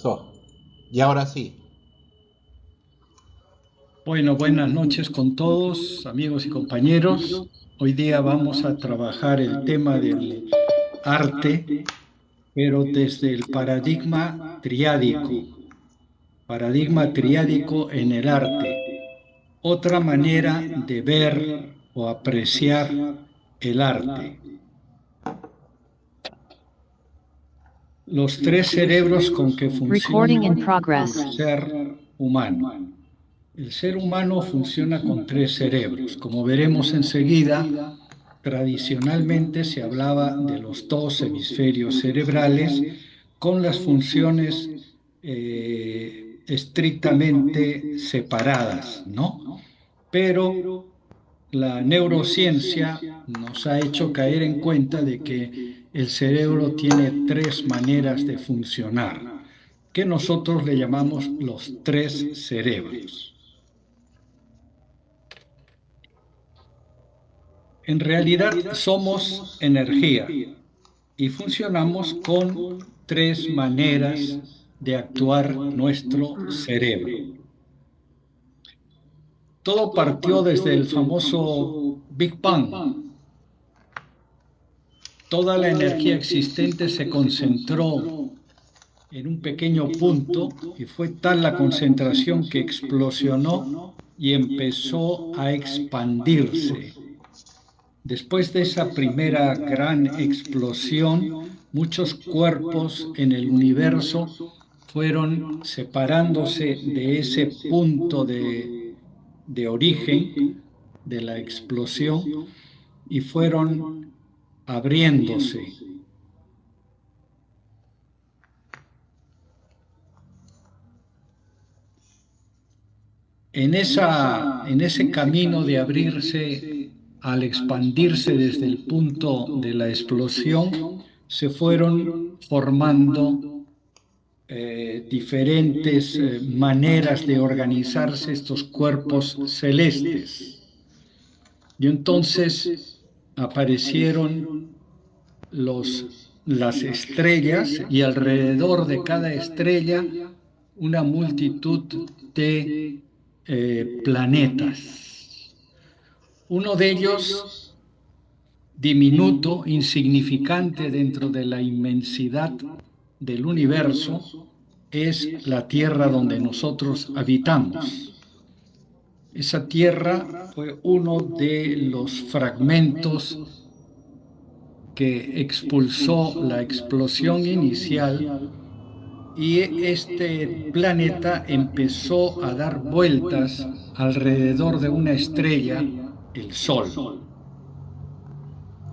comenzó. Y ahora sí. Bueno, buenas noches con todos, amigos y compañeros. Hoy día vamos a trabajar el tema del arte, pero desde el paradigma triádico en el arte, otra manera de ver o apreciar el arte. Los tres cerebros con que funciona el ser humano. El ser humano funciona con tres cerebros. Como veremos enseguida, tradicionalmente se hablaba de los dos hemisferios cerebrales con las funciones estrictamente separadas, ¿no? Pero la neurociencia nos ha hecho caer en cuenta de que el cerebro tiene tres maneras de funcionar, que nosotros le llamamos los tres cerebros. En realidad somos energía y funcionamos con tres maneras de actuar nuestro cerebro. Todo partió desde el famoso Big Bang. Toda la energía existente se concentró en un pequeño punto y fue tal la concentración que explosionó y empezó a expandirse. Después de esa primera gran explosión, muchos cuerpos en el universo fueron separándose de ese punto de origen de la explosión y fueron abriéndose. En ese camino de abrirse, al expandirse desde el punto de la explosión, se fueron formando diferentes maneras de organizarse estos cuerpos celestes. Y entonces aparecieron las estrellas y alrededor de cada estrella una multitud de planetas. Uno de ellos, diminuto, insignificante dentro de la inmensidad del universo, es la Tierra donde nosotros habitamos. Esa Tierra fue uno de los fragmentos que expulsó la explosión inicial y este planeta empezó a dar vueltas alrededor de una estrella, el Sol.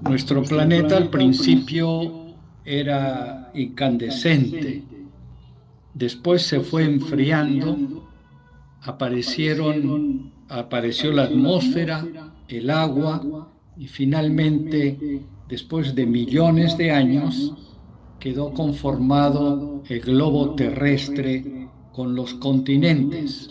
Nuestro planeta al principio era incandescente, después se fue enfriando, apareció la atmósfera, el agua y finalmente, después de millones de años, quedó conformado el globo terrestre con los continentes.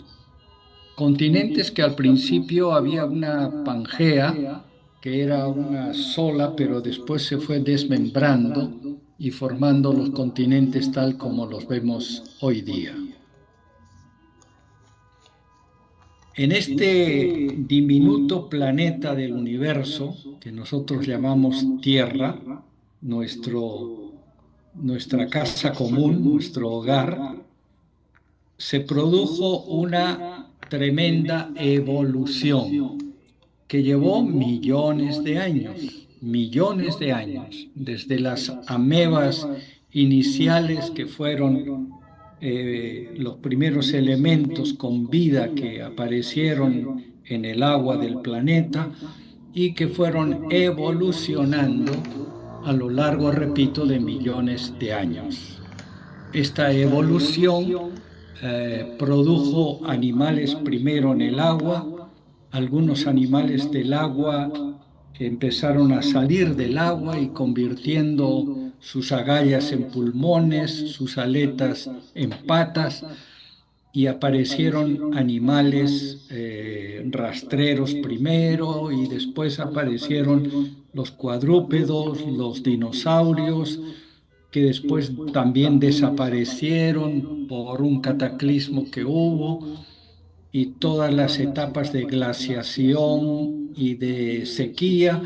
Continentes que al principio había una Pangea, que era una sola, pero después se fue desmembrando y formando los continentes tal como los vemos hoy día. En este diminuto planeta del universo, que nosotros llamamos Tierra, nuestra casa común, nuestro hogar, se produjo una tremenda evolución que llevó millones de años, desde las amebas iniciales que fueron los primeros elementos con vida que aparecieron en el agua del planeta y que fueron evolucionando a lo largo, repito, de millones de años. Esta evolución produjo animales primero en el agua, algunos animales del agua empezaron a salir del agua y convirtiendo sus agallas en pulmones, sus aletas en patas, y aparecieron animales rastreros primero y después aparecieron los cuadrúpedos, los dinosaurios que después también desaparecieron por un cataclismo que hubo, y todas las etapas de glaciación y de sequía,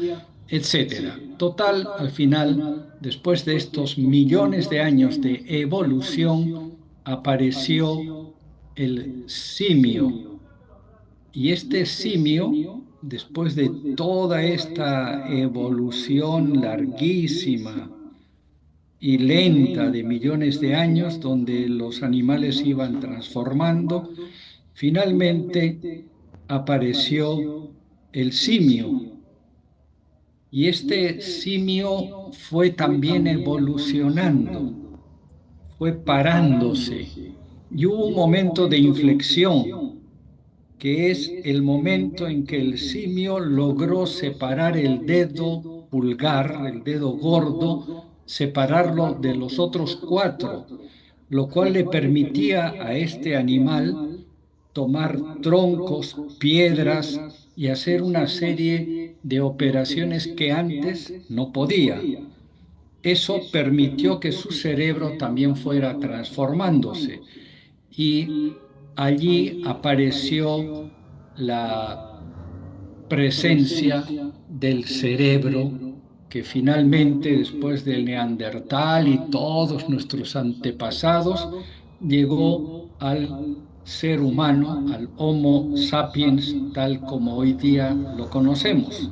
etcétera. Total, al final, después de estos millones de años de evolución, apareció el simio. Y este simio, después de toda esta evolución larguísima y lenta de millones de años, donde los animales se iban transformando, finalmente apareció el simio. Y este simio fue también evolucionando, fue parándose. Y hubo un momento de inflexión, que es el momento en que el simio logró separar el dedo pulgar, el dedo gordo, separarlo de los otros cuatro, lo cual le permitía a este animal tomar troncos, piedras y hacer una serie de operaciones que antes no podía. Eso permitió que su cerebro también fuera transformándose, y allí apareció la presencia del cerebro, que finalmente, después del Neandertal y todos nuestros antepasados, llegó al ser humano, al Homo sapiens, tal como hoy día lo conocemos.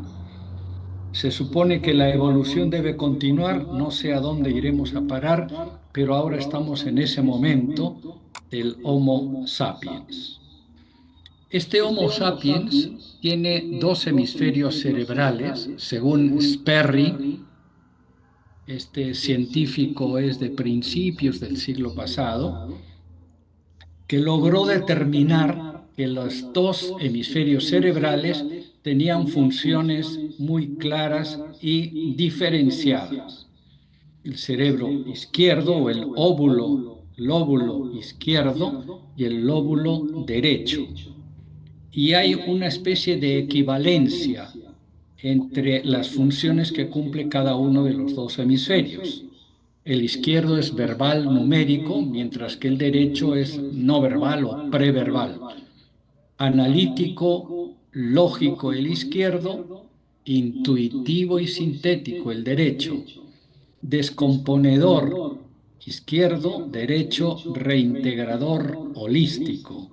Se supone que la evolución debe continuar, no sé a dónde iremos a parar, pero ahora estamos en ese momento del Homo sapiens. Este Homo sapiens tiene dos hemisferios cerebrales, según Sperry. Este científico es de principios del siglo pasado, que logró determinar que los dos hemisferios cerebrales tenían funciones muy claras y diferenciadas. El cerebro izquierdo, o el lóbulo izquierdo, y el lóbulo derecho. Y hay una especie de equivalencia entre las funciones que cumple cada uno de los dos hemisferios. El izquierdo es verbal numérico, mientras que el derecho es no verbal o preverbal. Analítico, lógico el izquierdo, intuitivo y sintético el derecho. Descomponedor izquierdo, derecho, reintegrador holístico.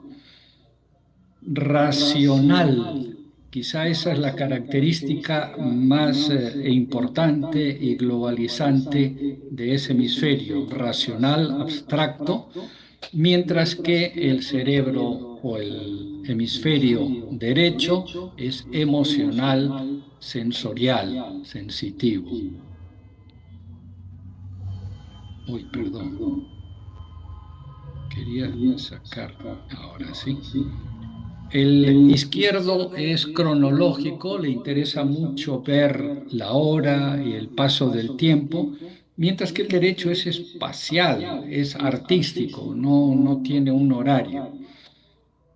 Racional, quizá esa es la característica más importante y globalizante de ese hemisferio, racional, abstracto, mientras que el cerebro o el hemisferio derecho es emocional, sensorial, sensitivo. Uy, perdón. Quería sacar, ahora sí. El izquierdo es cronológico, le interesa mucho ver la hora y el paso del tiempo, mientras que el derecho es espacial, es artístico, no tiene un horario.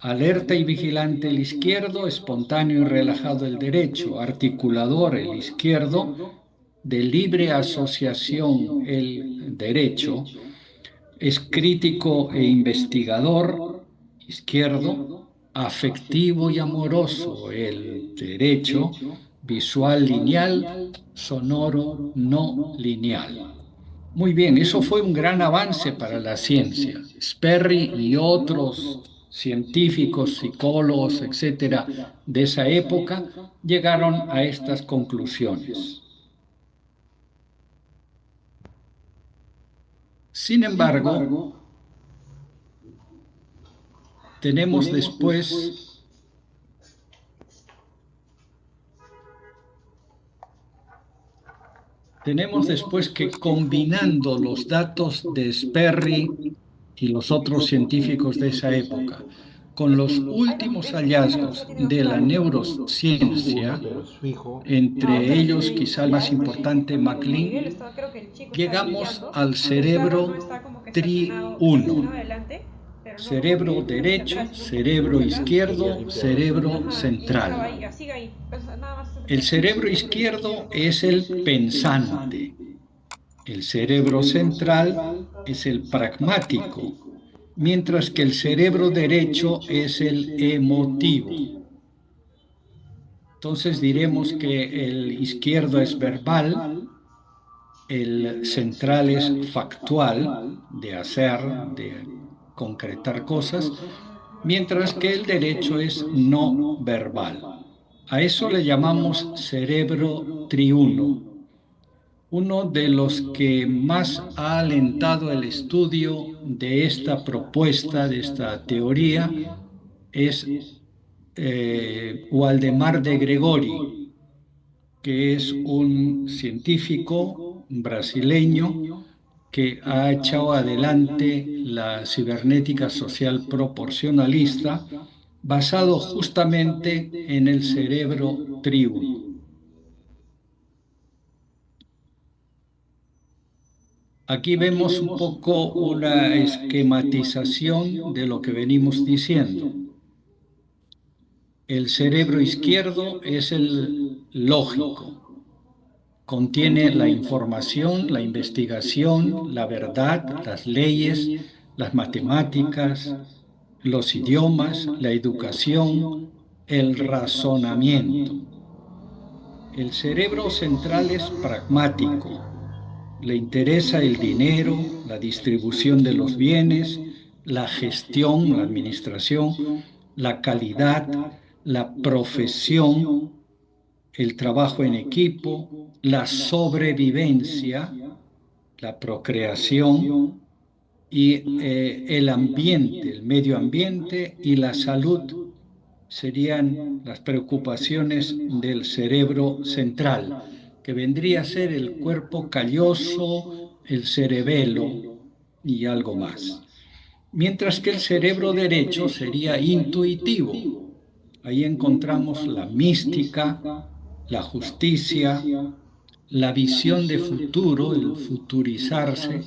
Alerta y vigilante el izquierdo, espontáneo y relajado el derecho, articulador el izquierdo, de libre asociación el derecho, es crítico e investigador izquierdo, afectivo y amoroso el derecho, visual lineal, sonoro no lineal. Muy bien, eso fue un gran avance para la ciencia. Sperry y otros científicos, psicólogos, etcétera, de esa época llegaron a estas conclusiones. Sin embargo, tenemos después que, combinando los datos de Sperry y los otros científicos de esa época con los últimos hallazgos de la neurociencia, entre ellos quizá el más importante, MacLean, llegamos al cerebro triuno: cerebro derecho, cerebro izquierdo, cerebro central. El cerebro izquierdo es el pensante, El cerebro central es el pragmático, mientras que el cerebro derecho es el emotivo. Entonces diremos que el izquierdo es verbal, el central es factual, de hacer, de concretar cosas, mientras que el derecho es no verbal. A eso le llamamos cerebro triuno. Uno de los que más ha alentado el estudio de esta propuesta, de esta teoría, es Waldemar de Gregori, que es un científico brasileño que ha echado adelante la cibernética social proporcionalista basado justamente en el cerebro triuno. Aquí vemos un poco una esquematización de lo que venimos diciendo. El cerebro izquierdo es el lógico. Contiene la información, la investigación, la verdad, las leyes, las matemáticas, los idiomas, la educación, el razonamiento. El cerebro central es pragmático. Le interesa el dinero, la distribución de los bienes, la gestión, la administración, la calidad, la profesión, el trabajo en equipo, la sobrevivencia, la procreación y el ambiente, el medio ambiente y la salud serían las preocupaciones del cerebro central, que vendría a ser el cuerpo calloso, el cerebelo y algo más. Mientras que el cerebro derecho sería intuitivo. Ahí encontramos la mística, la justicia, la visión de futuro, el futurizarse,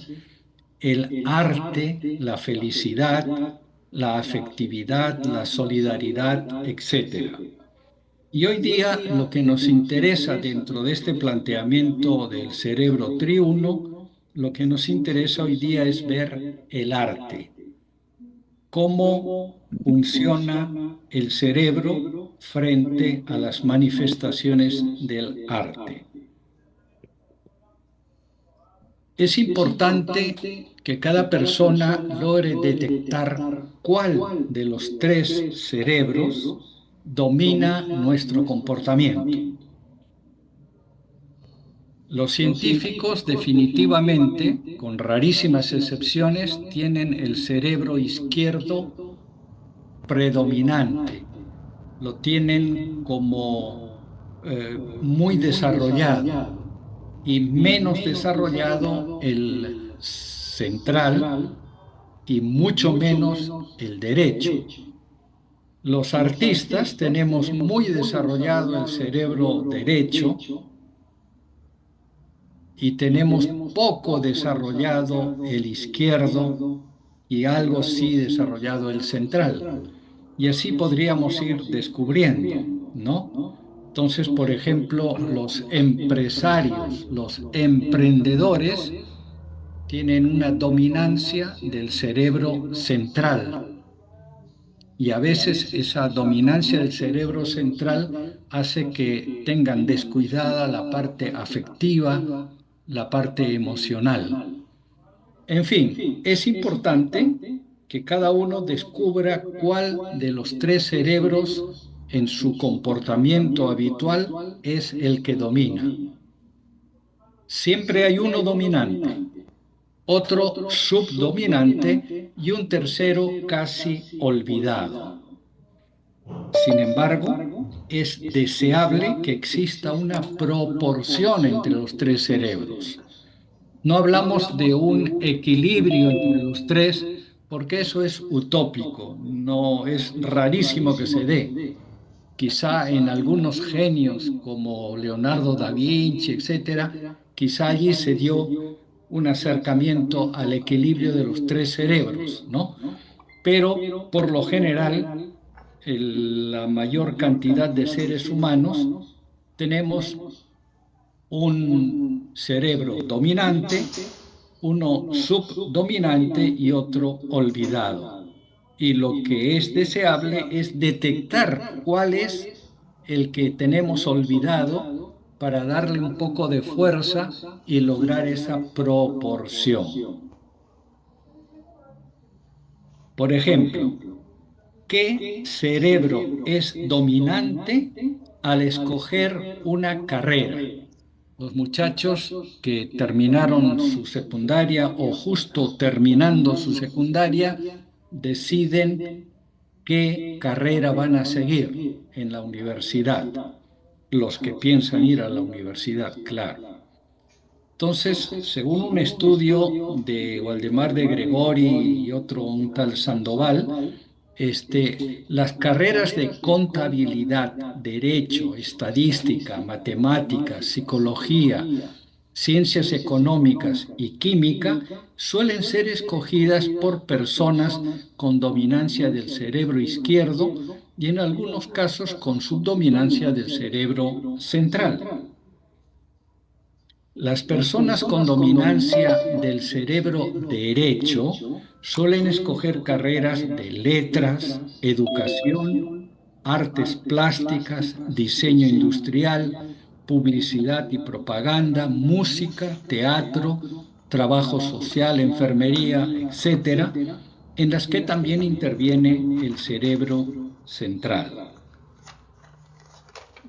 el arte, la felicidad, la afectividad, la solidaridad, etc. Y hoy día lo que nos interesa dentro de este planteamiento del cerebro triuno, lo que nos interesa hoy día es ver el arte, cómo funciona el cerebro frente a las manifestaciones del arte. Es importante que cada persona logre detectar cuál de los tres cerebros domina nuestro comportamiento. Los científicos definitivamente, con rarísimas excepciones, tienen el cerebro izquierdo predominante. Lo tienen como muy desarrollado y menos desarrollado el central y mucho menos el derecho. Los artistas tenemos muy desarrollado el cerebro derecho y tenemos poco desarrollado el izquierdo y algo sí desarrollado el central. Y así podríamos ir descubriendo, ¿no? Entonces, por ejemplo, los empresarios, los emprendedores tienen una dominancia del cerebro central. Y a veces esa dominancia del cerebro central hace que tengan descuidada la parte afectiva, la parte emocional. En fin, es importante que cada uno descubra cuál de los tres cerebros en su comportamiento habitual es el que domina. Siempre hay uno dominante, otro subdominante y un tercero casi olvidado. Sin embargo, es deseable que exista una proporción entre los tres cerebros. No hablamos de un equilibrio entre los tres, porque eso es utópico, no es rarísimo que se dé. Quizá en algunos genios como Leonardo da Vinci, etcétera, quizá allí se dio un acercamiento al equilibrio de los tres cerebros, ¿no? Pero por lo general, la mayor cantidad de seres humanos tenemos un cerebro dominante, uno subdominante y otro olvidado. Y lo que es deseable es detectar cuál es el que tenemos olvidado para darle un poco de fuerza y lograr esa proporción. Por ejemplo, ¿qué cerebro es dominante al escoger una carrera? Los muchachos que terminaron su secundaria o justo terminando su secundaria deciden qué carrera van a seguir en la universidad. Los que piensan ir a la universidad, claro. Entonces, según un estudio de Waldemar de Gregori y otro, un tal Sandoval, las carreras de contabilidad, derecho, estadística, matemáticas, psicología, ciencias económicas y química suelen ser escogidas por personas con dominancia del cerebro izquierdo y en algunos casos con subdominancia del cerebro central. Las personas con dominancia del cerebro derecho suelen escoger carreras de letras, educación, artes plásticas, diseño industrial, publicidad y propaganda, música, teatro, trabajo social, enfermería, etcétera, en las que también interviene el cerebro central.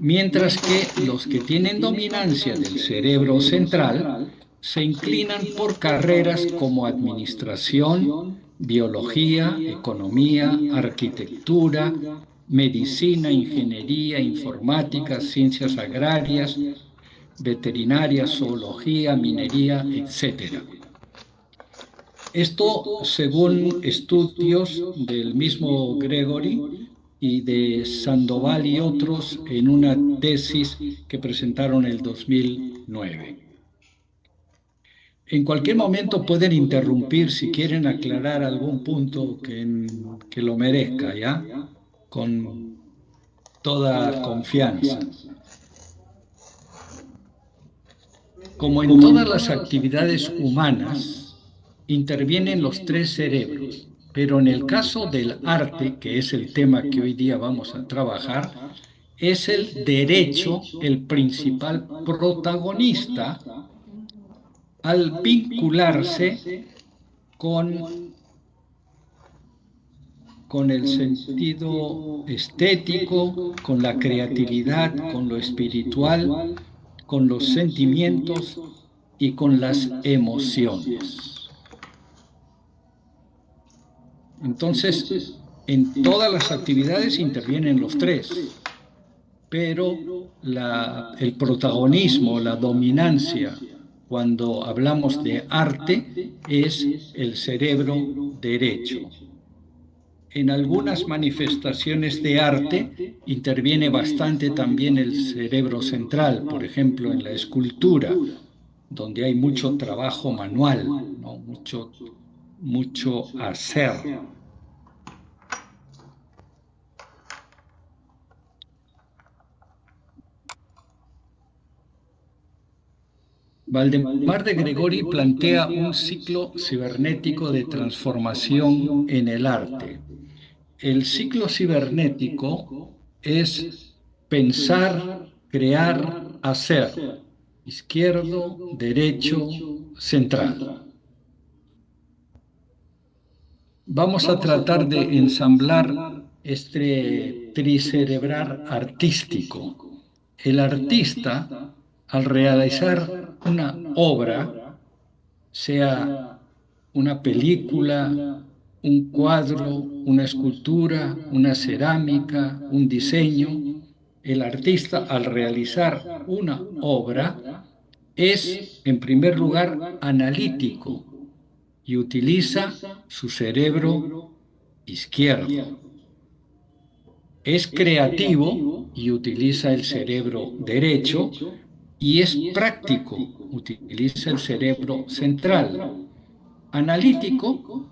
Mientras que los que tienen dominancia del cerebro central se inclinan por carreras como administración, biología, economía, arquitectura, medicina, ingeniería, informática, ciencias agrarias, veterinaria, zoología, minería, etcétera. Esto según estudios del mismo Gregory y de Sandoval y otros en una tesis que presentaron en el 2009. En cualquier momento pueden interrumpir si quieren aclarar algún punto que lo merezca, ¿ya? Con toda confianza. Como en todas las actividades humanas, intervienen los tres cerebros, pero en el caso del arte, que es el tema que hoy día vamos a trabajar, es el derecho el principal protagonista al vincularse con, con el sentido estético, con la creatividad, con lo espiritual, con los sentimientos y con las emociones. Entonces, en todas las actividades intervienen los tres, pero el protagonismo, la dominancia, cuando hablamos de arte, es el cerebro derecho. En algunas manifestaciones de arte interviene bastante también el cerebro central, por ejemplo, en la escultura, donde hay mucho trabajo manual, ¿no? mucho hacer. Waldemar de Gregori plantea un ciclo cibernético de transformación en el arte. El ciclo cibernético es pensar, crear, hacer, izquierdo, derecho, central. Vamos a tratar de ensamblar este tricerebral artístico. El artista, al realizar una obra, sea una película, un cuadro, una escultura, una cerámica, un diseño, el artista al realizar una obra es, en primer lugar, analítico y utiliza su cerebro izquierdo. Es creativo y utiliza el cerebro derecho y es práctico, utiliza el cerebro central. Analítico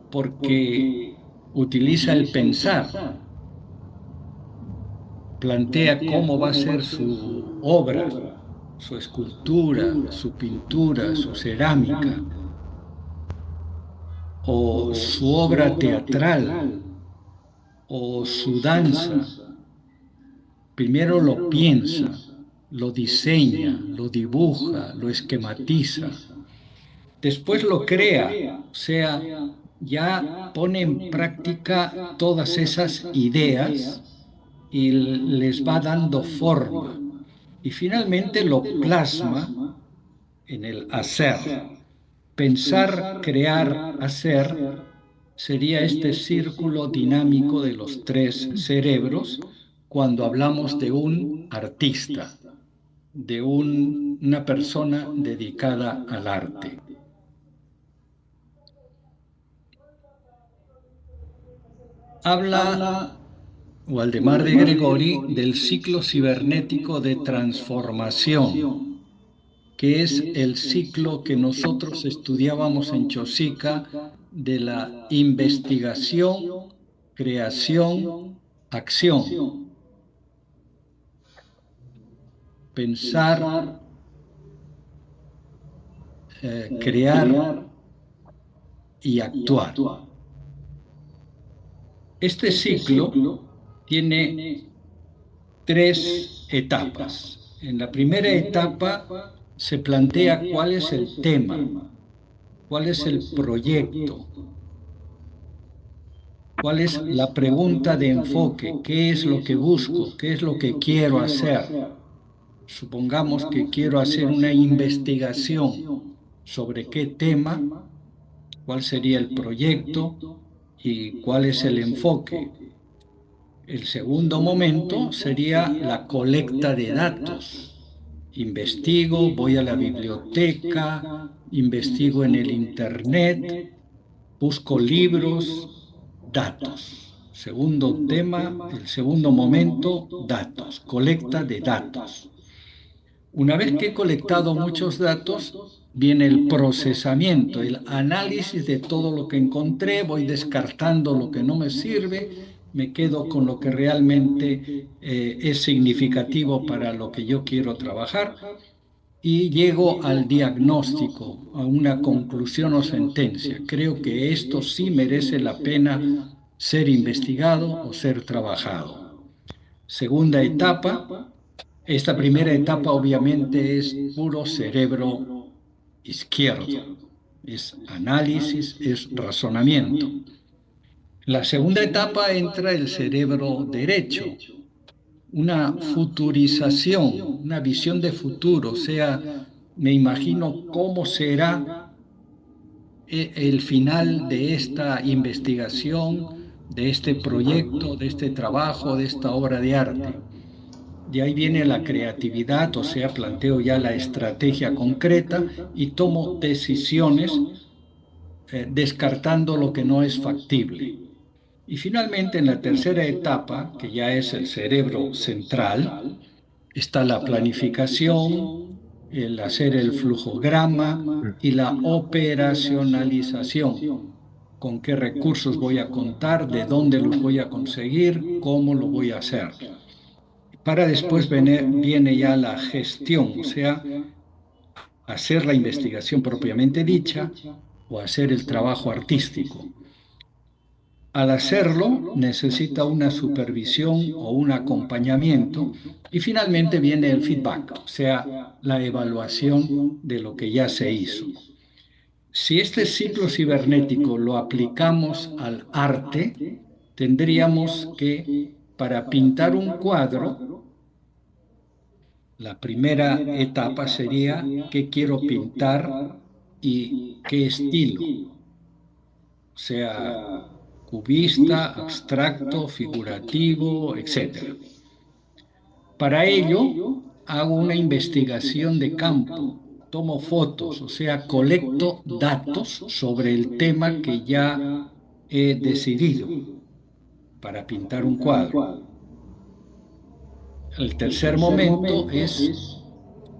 porque utiliza el pensar. plantea cómo va a ser su obra, su escultura, su pintura, su cerámica o su obra teatral o su danza. Primero lo piensa, lo diseña, lo dibuja, lo esquematiza, después lo crea, o sea, ya pone en práctica todas esas ideas y les va dando forma y finalmente lo plasma en el hacer. Pensar, crear, hacer sería este círculo dinámico de los tres cerebros cuando hablamos de un artista, de una persona dedicada al arte. Habla Waldemar de Gregori del ciclo cibernético de transformación, que es el ciclo que nosotros estudiábamos en Chosica de la investigación, creación, acción. Pensar, crear y actuar. Este ciclo tiene tres etapas. En la primera etapa se plantea cuál es el tema, cuál es el proyecto, cuál es la pregunta de enfoque, qué es lo que busco, qué es lo que quiero hacer. Supongamos que quiero hacer una investigación sobre qué tema, cuál sería el proyecto y cuál es el enfoque. El segundo momento sería la colecta de datos. Investigo, voy a la biblioteca, investigo en el internet, busco libros, datos. Segundo tema, el segundo momento, datos, colecta de datos. Una vez que he colectado muchos datos, viene el procesamiento, el análisis de todo lo que encontré, voy descartando lo que no me sirve, me quedo con lo que realmente es significativo para lo que yo quiero trabajar y llego al diagnóstico, a una conclusión o sentencia. Creo que esto sí merece la pena ser investigado o ser trabajado. Segunda etapa. Esta primera etapa obviamente es puro cerebro izquierdo, es análisis, es razonamiento. La segunda etapa entra el cerebro derecho, una futurización, una visión de futuro, o sea, me imagino cómo será el final de esta investigación, de este proyecto, de este trabajo, de esta obra de arte. De ahí viene la creatividad, o sea, planteo ya la estrategia concreta y tomo decisiones descartando lo que no es factible. Y finalmente, en la tercera etapa, que ya es el cerebro central, está la planificación, el hacer el flujograma y la operacionalización. Con qué recursos voy a contar, de dónde los voy a conseguir, cómo lo voy a hacer. Para después viene ya la gestión, o sea, hacer la investigación propiamente dicha o hacer el trabajo artístico. Al hacerlo necesita una supervisión o un acompañamiento y finalmente viene el feedback, o sea, la evaluación de lo que ya se hizo. Si este ciclo cibernético lo aplicamos al arte, tendríamos que, para pintar un cuadro, la primera etapa sería qué quiero pintar y qué estilo, o sea, cubista, abstracto, figurativo, etc. Para ello, hago una investigación de campo, tomo fotos, o sea, colecto datos sobre el tema que ya he decidido para pintar un cuadro. El tercer momento es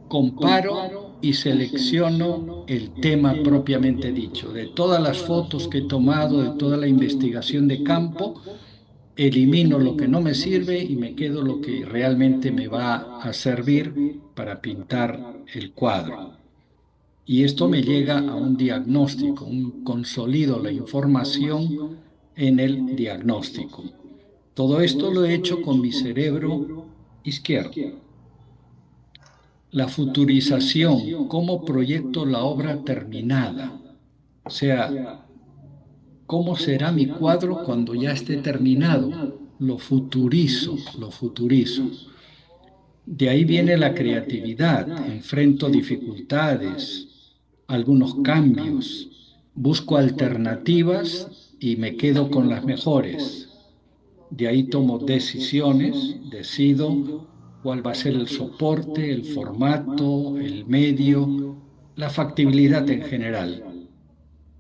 comparo y selecciono el tema propiamente dicho. De todas las fotos que he tomado, de toda la investigación de campo, elimino lo que no me sirve y me quedo lo que realmente me va a servir para pintar el cuadro. Y esto me llega a un diagnóstico, consolido la información en el diagnóstico. Todo esto lo he hecho con mi cerebro izquierdo. La futurización, cómo proyecto la obra terminada. O sea, ¿cómo será mi cuadro cuando ya esté terminado? Lo futurizo, lo futurizo. De ahí viene la creatividad, enfrento dificultades, algunos cambios, busco alternativas y me quedo con las mejores. De ahí tomo decisiones, decido cuál va a ser el soporte, el formato, el medio, la factibilidad en general,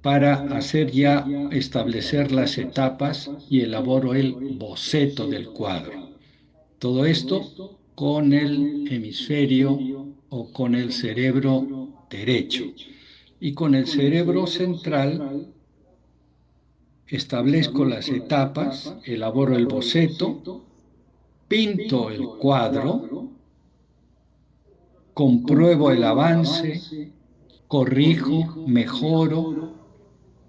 para hacer ya establecer las etapas y elaboro el boceto del cuadro. Todo esto con el hemisferio o con el cerebro derecho. Y con el cerebro central establezco las etapas, elaboro el boceto, pinto el cuadro, compruebo el avance, corrijo, mejoro,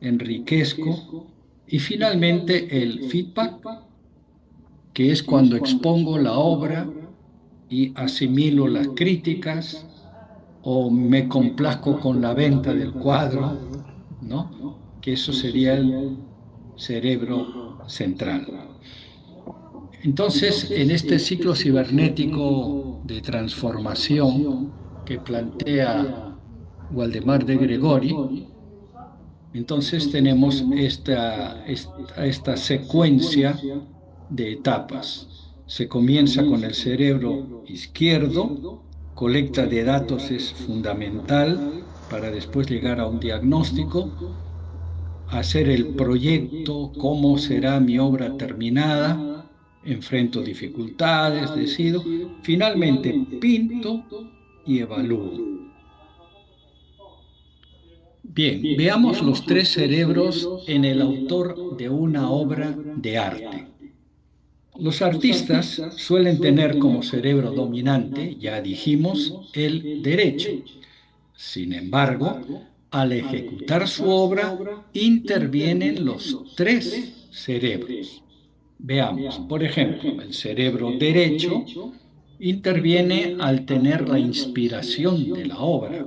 enriquezco y finalmente el feedback, que es cuando expongo la obra y asimilo las críticas o me complazco con la venta del cuadro, ¿no? Que eso sería el cerebro central. Entonces, en este ciclo cibernético de transformación que plantea Waldemar de Gregori, entonces tenemos esta secuencia de etapas. Se comienza con el cerebro izquierdo, colecta de datos es fundamental para después llegar a un diagnóstico, hacer el proyecto, cómo será mi obra terminada, enfrento dificultades, decido, finalmente pinto y evalúo. Bien, veamos los tres cerebros en el autor de una obra de arte. Los artistas suelen tener como cerebro dominante, ya dijimos, el derecho. Sin embargo, al ejecutar su obra, intervienen los tres cerebros. Veamos, por ejemplo, el cerebro derecho interviene al tener la inspiración de la obra.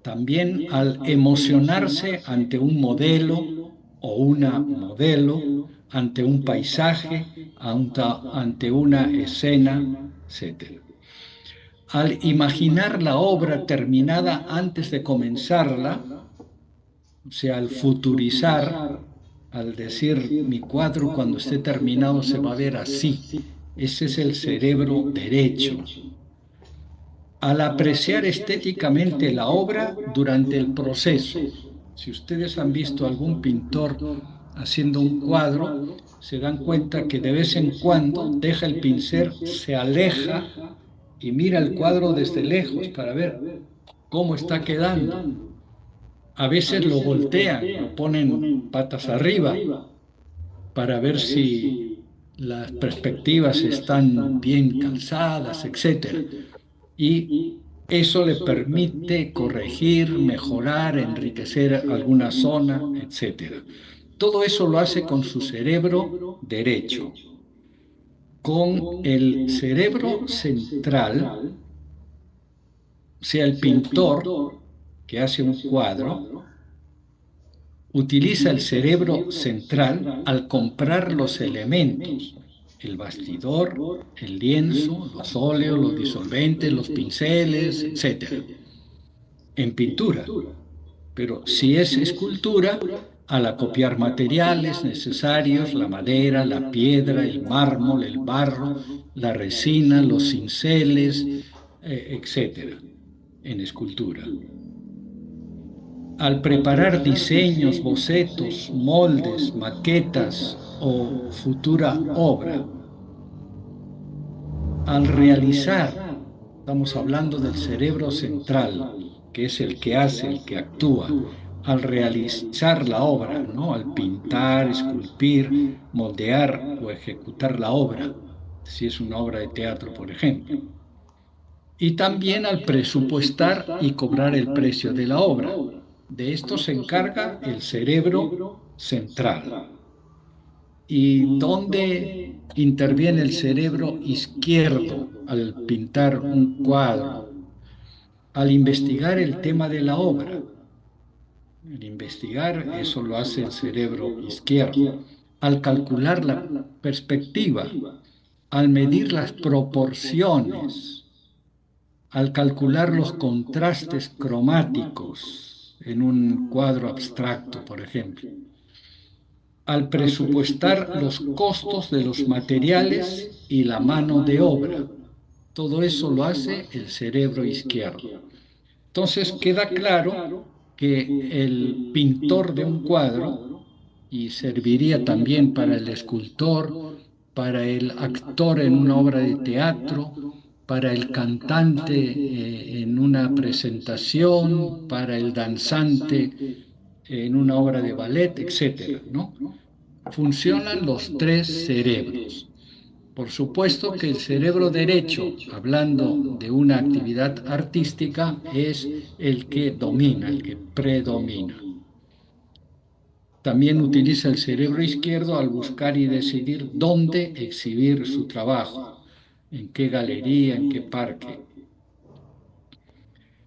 También al emocionarse ante un modelo o una modelo, ante un paisaje, ante una escena, etc. Al imaginar la obra terminada antes de comenzarla, o sea, al futurizar, al decir mi cuadro cuando esté terminado se va a ver así. Ese es el cerebro derecho. Al apreciar estéticamente la obra durante el proceso. Si ustedes han visto algún pintor haciendo un cuadro, se dan cuenta que de vez en cuando deja el pincel, se aleja y mira el cuadro desde lejos para ver cómo está quedando. A veces lo voltean, lo ponen patas arriba para ver si las perspectivas están bien calzadas, etc. Y eso le permite corregir, mejorar, enriquecer alguna zona, etc. Todo eso lo hace con su cerebro derecho. Con el cerebro central, o sea, el pintor que hace un cuadro, utiliza el cerebro central al comprar los elementos, el bastidor, el lienzo, los óleos, los disolventes, los pinceles, etc. En pintura. Pero si es escultura, al acopiar materiales necesarios, la madera, la piedra, el mármol, el barro, la resina, los cinceles, etc. En escultura. Al preparar diseños, bocetos, moldes, maquetas o futura obra, al realizar, estamos hablando del cerebro central, que es el que hace, el que actúa, al realizar la obra, ¿no? Al pintar, esculpir, moldear o ejecutar la obra, si es una obra de teatro, por ejemplo. Y también al presupuestar y cobrar el precio de la obra. De esto se encarga el cerebro central. ¿Y dónde interviene el cerebro izquierdo al pintar un cuadro? Al investigar el tema de la obra. El investigar, eso lo hace el cerebro izquierdo. Al calcular la perspectiva, al medir las proporciones, al calcular los contrastes cromáticos en un cuadro abstracto, por ejemplo, al presupuestar los costos de los materiales y la mano de obra. Todo eso lo hace el cerebro izquierdo. Entonces queda claro que el pintor de un cuadro, y serviría también para el escultor, para el actor en una obra de teatro, para el cantante en una presentación, para el danzante en una obra de ballet, etcétera, ¿no? Funcionan los tres cerebros. Por supuesto que el cerebro derecho, hablando de una actividad artística, es el que domina, el que predomina. También utiliza el cerebro izquierdo al buscar y decidir dónde exhibir su trabajo, en qué galería, en qué parque.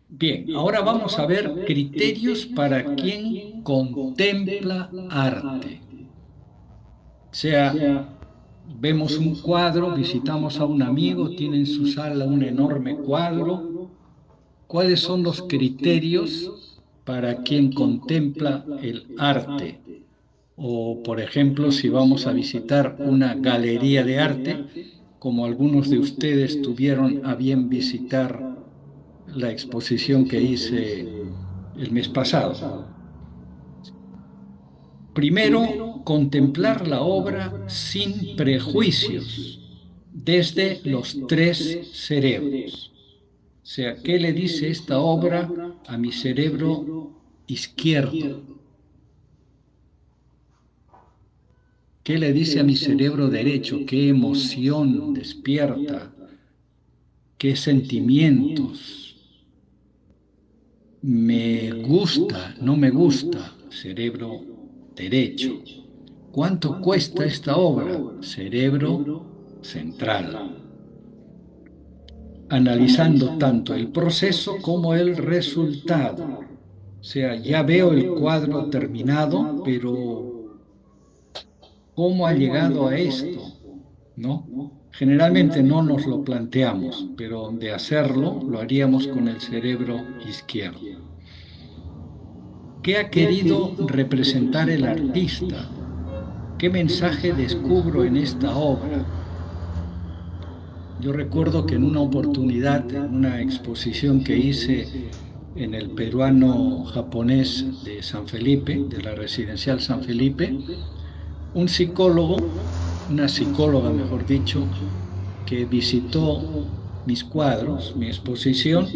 Bien, ahora vamos a ver criterios para quien contempla arte. O sea, vemos un cuadro, visitamos a un amigo, tiene en su sala un enorme cuadro. ¿Cuáles son los criterios para quien contempla el arte? O, por ejemplo, si vamos a visitar una galería de arte, como algunos de ustedes tuvieron a bien visitar la exposición que hice el mes pasado. Primero, contemplar la obra sin prejuicios, desde los tres cerebros. O sea, ¿qué le dice esta obra a mi cerebro izquierdo? ¿Qué le dice a mi cerebro derecho? ¿Qué emoción despierta? ¿Qué sentimientos? ¿Me gusta? ¿No me gusta? Cerebro derecho. ¿Cuánto cuesta esta obra? Cerebro central. Analizando tanto el proceso como el resultado. O sea, ya veo el cuadro terminado, pero ¿cómo ha llegado a esto? ¿No? Generalmente no nos lo planteamos, pero de hacerlo lo haríamos con el cerebro izquierdo. ¿Qué ha querido representar el artista? ¿Qué mensaje descubro en esta obra? Yo recuerdo que en una oportunidad, en una exposición que hice en el peruano japonés de San Felipe, de la residencial San Felipe, un psicólogo, una psicóloga mejor dicho, que visitó mis cuadros, mi exposición,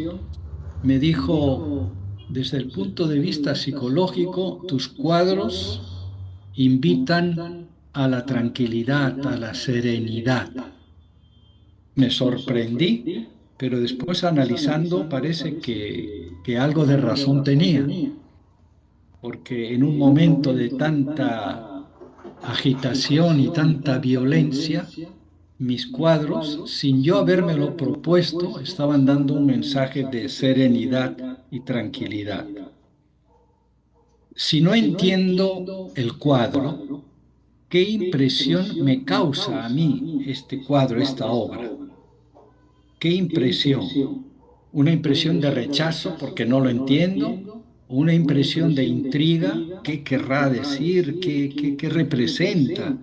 me dijo, desde el punto de vista psicológico, tus cuadros invitan a la tranquilidad, a la serenidad. Me sorprendí, pero después analizando parece que algo de razón tenía, porque en un momento de tanta agitación y tanta violencia, mis cuadros, sin yo habérmelo propuesto, estaban dando un mensaje de serenidad y tranquilidad. Si no entiendo el cuadro, ¿qué impresión me causa a mí este cuadro, esta obra? ¿Qué impresión? ¿Una impresión de rechazo porque no lo entiendo? ¿Una impresión de intriga? ¿Qué querrá decir? ¿Qué representa?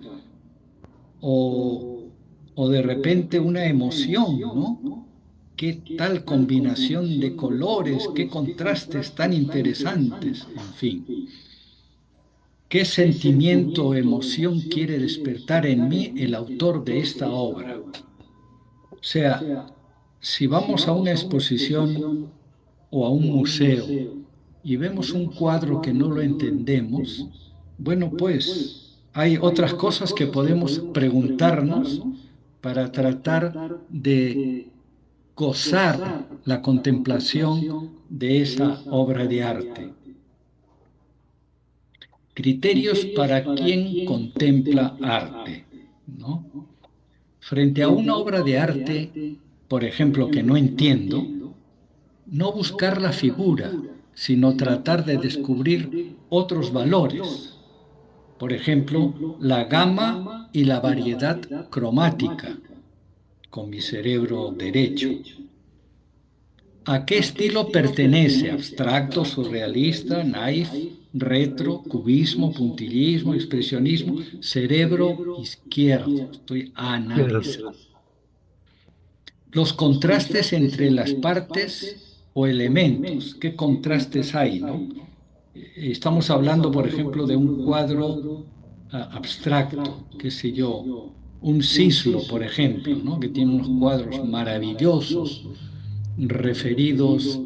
O de repente una emoción, ¿no? ¿Qué tal combinación de colores? ¿Qué contrastes tan interesantes? En fin. ¿Qué sentimiento o emoción quiere despertar en mí el autor de esta obra? O sea, si vamos a una exposición o a un museo y vemos un cuadro que no lo entendemos, bueno, pues hay otras cosas que podemos preguntarnos para tratar de gozar la contemplación de esa obra de arte. Criterios para quien contempla arte, ¿no? Frente a una obra de arte, por ejemplo, que no entiendo, no buscar la figura, sino tratar de descubrir otros valores. Por ejemplo, la gama y la variedad cromática, con mi cerebro derecho. ¿A qué estilo pertenece? Abstracto, surrealista, naif, retro, cubismo, puntillismo, expresionismo, cerebro izquierdo. Estoy analizando. Los contrastes entre las partes o elementos. ¿Qué contrastes hay, no? Estamos hablando, por ejemplo, de un cuadro abstracto, qué sé yo, un Cislo, por ejemplo, ¿no? Que tiene unos cuadros maravillosos referidos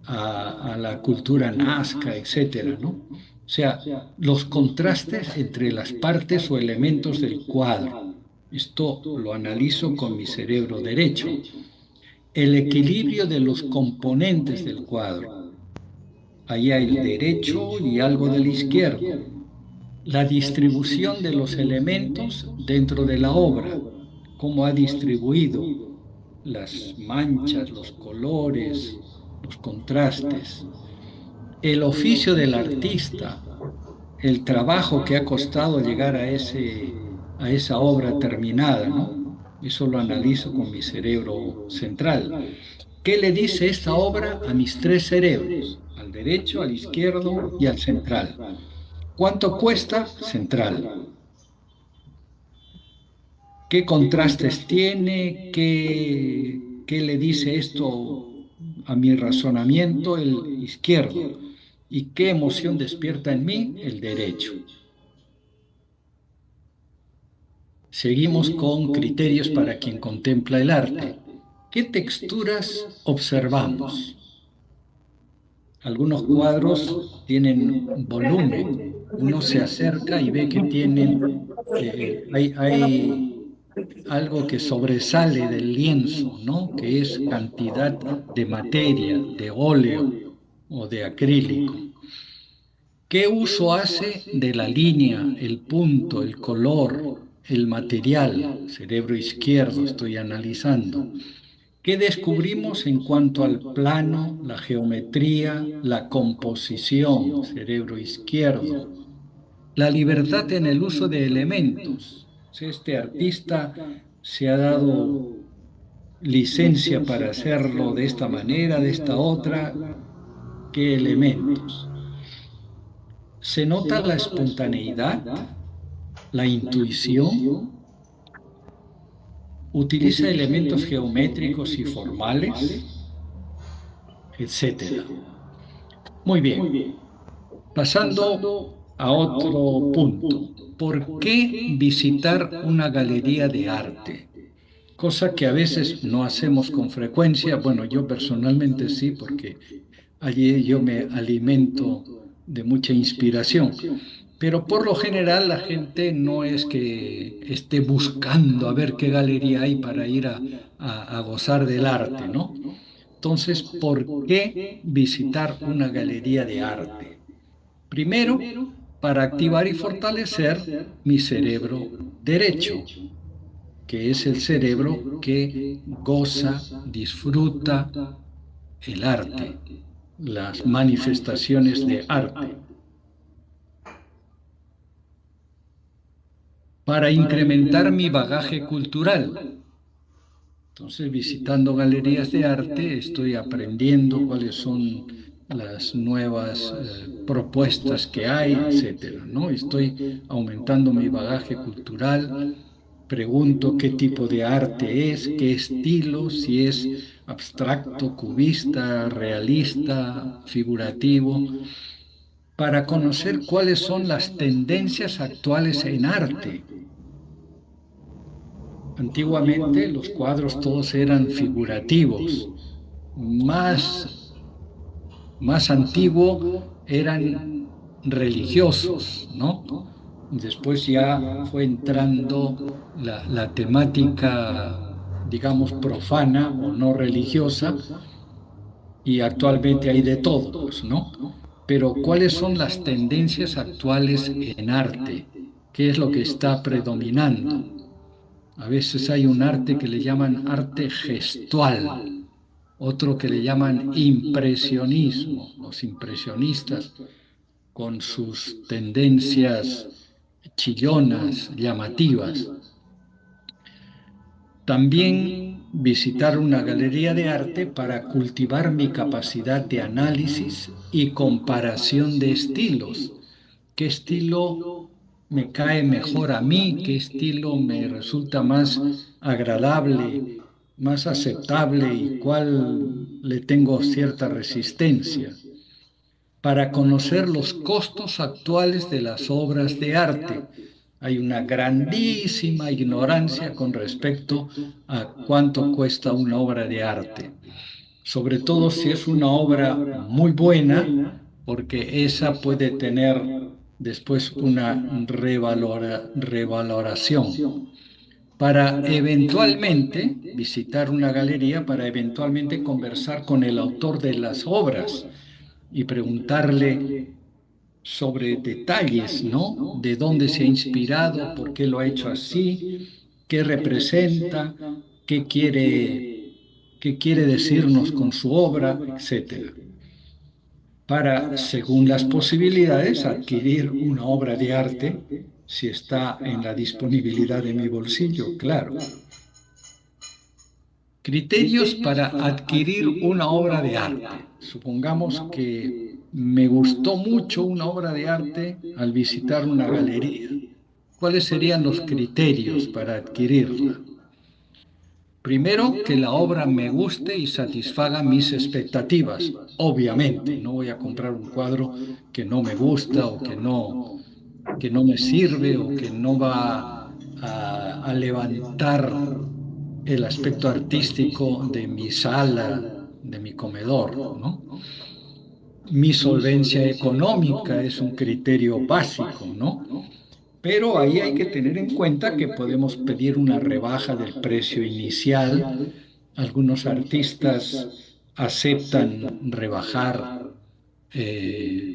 a la cultura nazca, etcétera, ¿no? O sea, los contrastes entre las partes o elementos del cuadro. Esto lo analizo con mi cerebro derecho. El equilibrio de los componentes del cuadro. Ahí hay el derecho y algo del izquierdo. La distribución de los elementos dentro de la obra, cómo ha distribuido las manchas, los colores, los contrastes. El oficio del artista, el trabajo que ha costado llegar a esa obra terminada, ¿no? Eso lo analizo con mi cerebro central. ¿Qué le dice esta obra a mis tres cerebros? Al derecho, al izquierdo y al central. ¿Cuánto cuesta? Central. ¿Qué contrastes tiene? ¿Qué le dice esto a mi razonamiento? El izquierdo. ¿Y qué emoción despierta en mí? El derecho. Seguimos con criterios para quien contempla el arte. ¿Qué texturas observamos? Algunos cuadros tienen volumen. Uno se acerca y ve que tienen, hay algo que sobresale del lienzo, ¿no? Que es cantidad de materia, de óleo o de acrílico. ¿Qué uso hace de la línea, el punto, el color, el material? Cerebro izquierdo, estoy analizando. ¿Qué descubrimos en cuanto al plano, la geometría, la composición? Cerebro izquierdo. La libertad en el uso de elementos. Si este artista se ha dado licencia para hacerlo de esta manera, de esta otra, ¿qué elementos? Se nota la espontaneidad, la intuición, utiliza elementos geométricos y formales, etcétera. Muy bien, pasando a otro punto. ¿Por qué visitar una galería de arte? Cosa que a veces no hacemos con frecuencia. Bueno, yo personalmente sí, porque allí yo me alimento de mucha inspiración. Pero por lo general la gente no es que esté buscando a ver qué galería hay para ir a gozar del arte, ¿no? Entonces, ¿por qué visitar una galería de arte? Primero, para activar y fortalecer mi cerebro derecho, que es el cerebro que goza, disfruta el arte, las manifestaciones de arte. Para incrementar mi bagaje cultural. Entonces, visitando galerías de arte, estoy aprendiendo cuáles son las nuevas propuestas que hay, etcétera, ¿no? Estoy aumentando mi bagaje cultural, pregunto qué tipo de arte es, qué estilo, si es abstracto, cubista, realista, figurativo, para conocer cuáles son las tendencias actuales en arte. Antiguamente los cuadros todos eran figurativos, más más antiguo eran religiosos, ¿no? Después ya fue entrando la temática, digamos, profana o no religiosa, y actualmente hay de todo, pues, ¿no? Pero ¿cuáles son las tendencias actuales en arte? ¿Qué es lo que está predominando? A veces hay un arte que le llaman arte gestual, otro que le llaman impresionismo, los impresionistas con sus tendencias chillonas, llamativas. También visitar una galería de arte para cultivar mi capacidad de análisis y comparación de estilos. ¿Qué estilo me cae mejor a mí? ¿Qué estilo me resulta más agradable, más aceptable y cuál le tengo cierta resistencia? Para conocer los costos actuales de las obras de arte. Hay una grandísima ignorancia con respecto a cuánto cuesta una obra de arte, sobre todo si es una obra muy buena, porque esa puede tener después una revaloración. Para eventualmente visitar una galería, para eventualmente conversar con el autor de las obras y preguntarle sobre detalles, ¿no? De dónde se ha inspirado, por qué lo ha hecho así, qué representa, qué quiere decirnos con su obra, etcétera. Para, según las posibilidades, adquirir una obra de arte, si está en la disponibilidad de mi bolsillo, claro. Criterios para adquirir una obra de arte. Supongamos que me gustó mucho una obra de arte al visitar una galería. ¿Cuáles serían los criterios para adquirirla? Primero, que la obra me guste y satisfaga mis expectativas. Obviamente, no voy a comprar un cuadro que no me gusta o que no me sirve o que no va a levantar el aspecto artístico de mi sala, de mi comedor, ¿no? Mi solvencia económica es un criterio básico, ¿no? Pero ahí hay que tener en cuenta que podemos pedir una rebaja del precio inicial. Algunos artistas aceptan rebajar,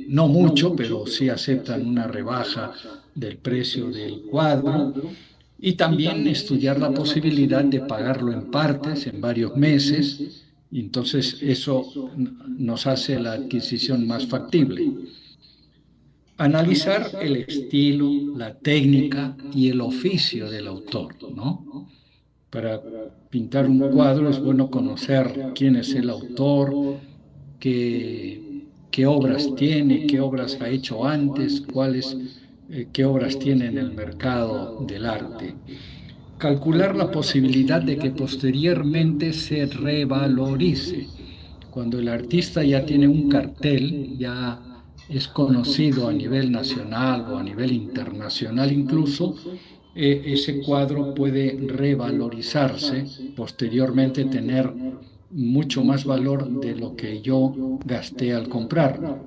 no mucho, pero sí aceptan una rebaja del precio del cuadro. Y también estudiar la posibilidad de pagarlo en partes, en varios meses, y entonces eso nos hace la adquisición más factible. Analizar el estilo, la técnica y el oficio del autor, ¿no? Para pintar un cuadro es bueno conocer quién es el autor, qué obras tiene, qué obras ha hecho antes, qué obras tiene en el mercado del arte. Calcular la posibilidad de que posteriormente se revalorice. Cuando el artista ya tiene un cartel, ya es conocido a nivel nacional o a nivel internacional incluso, ese cuadro puede revalorizarse, posteriormente tener mucho más valor de lo que yo gasté al comprarlo.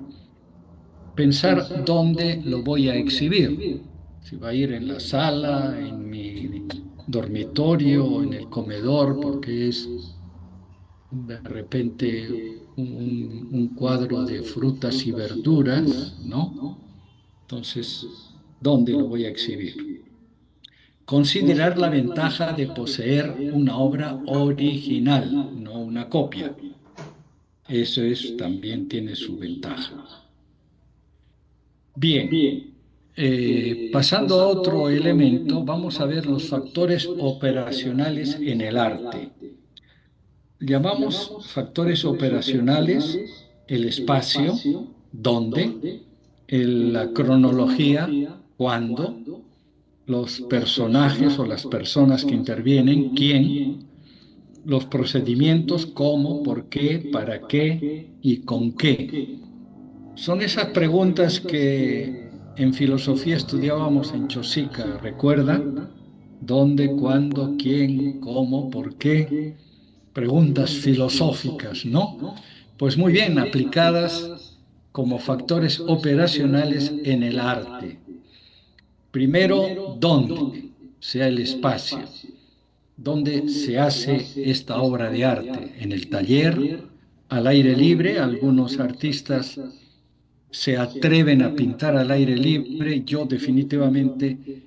Pensar dónde lo voy a exhibir, si va a ir en la sala, en mi dormitorio, en el comedor, porque es de repente un cuadro de frutas y verduras, ¿no? Entonces, ¿dónde lo voy a exhibir? Considerar la ventaja de poseer una obra original, no una copia. Eso también tiene su ventaja. Bien, pasando a otro elemento, vamos a ver los factores operacionales en el arte. Llamamos factores operacionales el espacio, dónde, la cronología, cuándo, los personajes o las personas que intervienen, quién, los procedimientos, cómo, por qué, para qué y con qué. Son esas preguntas que en filosofía estudiábamos en Chosica, ¿recuerda? ¿Dónde, cuándo, quién, cómo, por qué? Preguntas filosóficas, ¿no? Pues muy bien, aplicadas como factores operacionales en el arte. Primero, ¿dónde? Sea el espacio. ¿Dónde se hace esta obra de arte? En el taller, al aire libre. Algunos artistas se atreven a pintar al aire libre. Yo definitivamente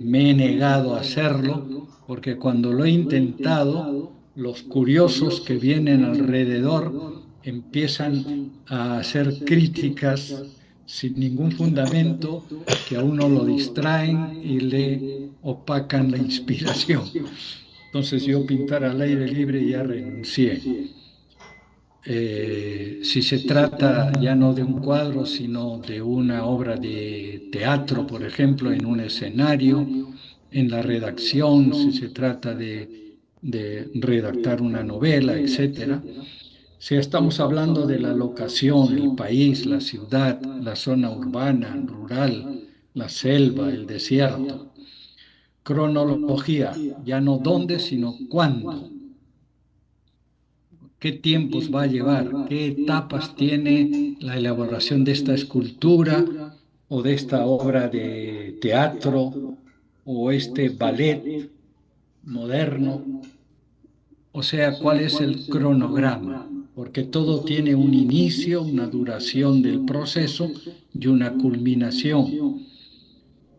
me he negado a hacerlo, porque cuando lo he intentado, los curiosos que vienen alrededor empiezan a hacer críticas sin ningún fundamento, que a uno lo distraen y le opacan la inspiración. Entonces yo pintar al aire libre ya renuncié. Si se trata ya no de un cuadro, sino de una obra de teatro, por ejemplo, en un escenario, en la redacción, si se trata de redactar una novela, etcétera. Si estamos hablando de la locación, el país, la ciudad, la zona urbana, rural, la selva, el desierto. Cronología, ya no dónde, sino cuándo. ¿Qué tiempos va a llevar? ¿Qué etapas tiene la elaboración de esta escultura o de esta obra de teatro o este ballet moderno? O sea, ¿cuál es el cronograma? Porque todo tiene un inicio, una duración del proceso y una culminación.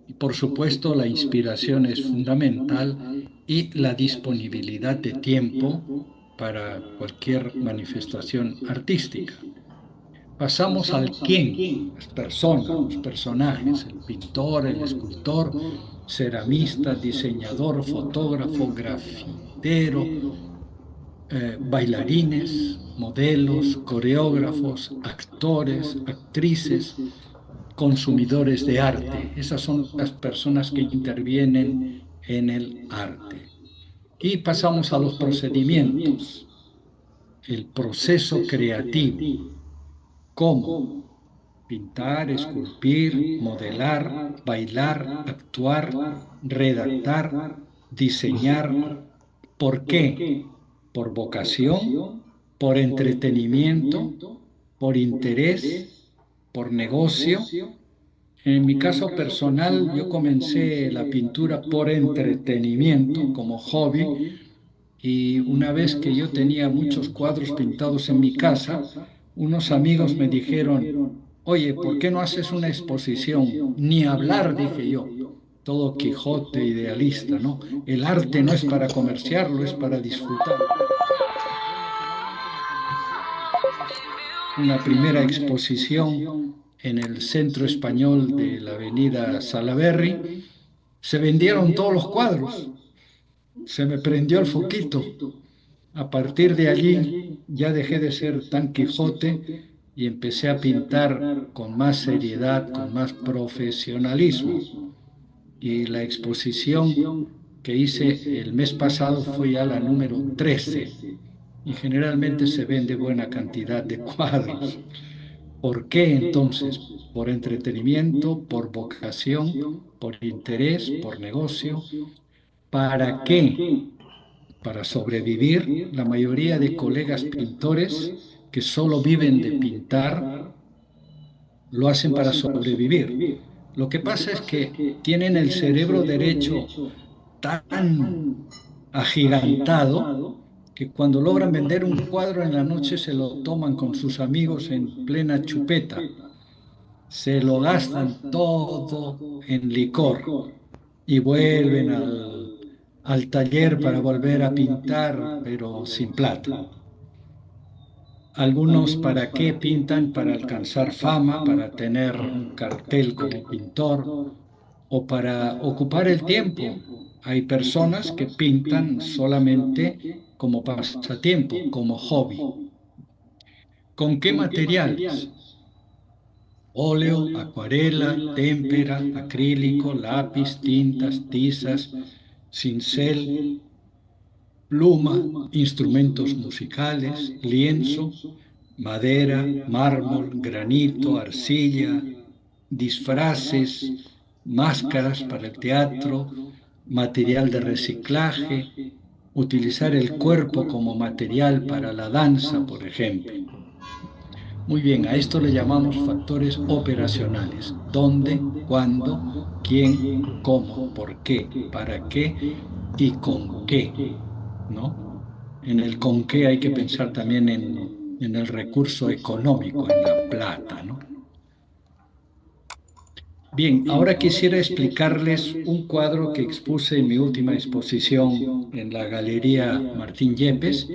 Y por supuesto, la inspiración es fundamental y la disponibilidad de tiempo para cualquier manifestación artística. Pasamos al quién, las personas, los personajes, el pintor, el escultor, ceramista, diseñador, fotógrafo, grafitero, bailarines, modelos, coreógrafos, actores, actrices, consumidores de arte. Esas son las personas que intervienen en el arte. Y pasamos a los procedimientos. El proceso creativo. ¿Cómo? Pintar, esculpir, modelar, bailar, actuar, redactar, diseñar. ¿Por qué? Por vocación, por entretenimiento, por interés, por negocio. En mi caso personal, yo comencé la pintura por entretenimiento, como hobby, y una vez que yo tenía muchos cuadros pintados en mi casa, unos amigos me dijeron, oye, ¿por qué no haces una exposición? Ni hablar, dije yo, todo Quijote idealista, ¿no? El arte no es para comerciarlo, es para disfrutar. Bueno, finalmente me convencieron, hicimos una primera exposición en el Centro Español de la Avenida Salaberry. Se vendieron todos los cuadros, se me prendió el foquito. A partir de allí ya dejé de ser tan Quijote y empecé a pintar con más seriedad, con más profesionalismo. Y la exposición que hice el mes pasado fue ya la número 13 y generalmente se vende buena cantidad de cuadros. ¿Por qué entonces? Por entretenimiento, por vocación, por interés, por negocio. ¿Para qué? Para sobrevivir. La mayoría de colegas pintores que solo viven de pintar lo hacen para sobrevivir. Lo que pasa es que tienen el cerebro derecho tan agigantado que cuando logran vender un cuadro en la noche se lo toman con sus amigos en plena chupeta, se lo gastan todo en licor y vuelven al taller para volver a pintar, pero sin plata. Algunos para qué pintan, para alcanzar fama, para tener un cartel como pintor o para ocupar el tiempo. Hay personas que pintan solamente como pasatiempo, como hobby. ¿Con qué materiales? Óleo, acuarela, témpera, acrílico, lápiz, tintas, tizas, cincel, pluma, instrumentos musicales, lienzo, madera, mármol, granito, arcilla, disfraces, máscaras para el teatro, material de reciclaje, utilizar el cuerpo como material para la danza, por ejemplo. Muy bien, a esto le llamamos factores operacionales. ¿Dónde, cuándo, quién, cómo, por qué, para qué y con qué, ¿no? En el con qué hay que pensar también en el recurso económico, en la plata, ¿no? Bien, ahora quisiera explicarles un cuadro que expuse en mi última exposición en la Galería Martín Yepes,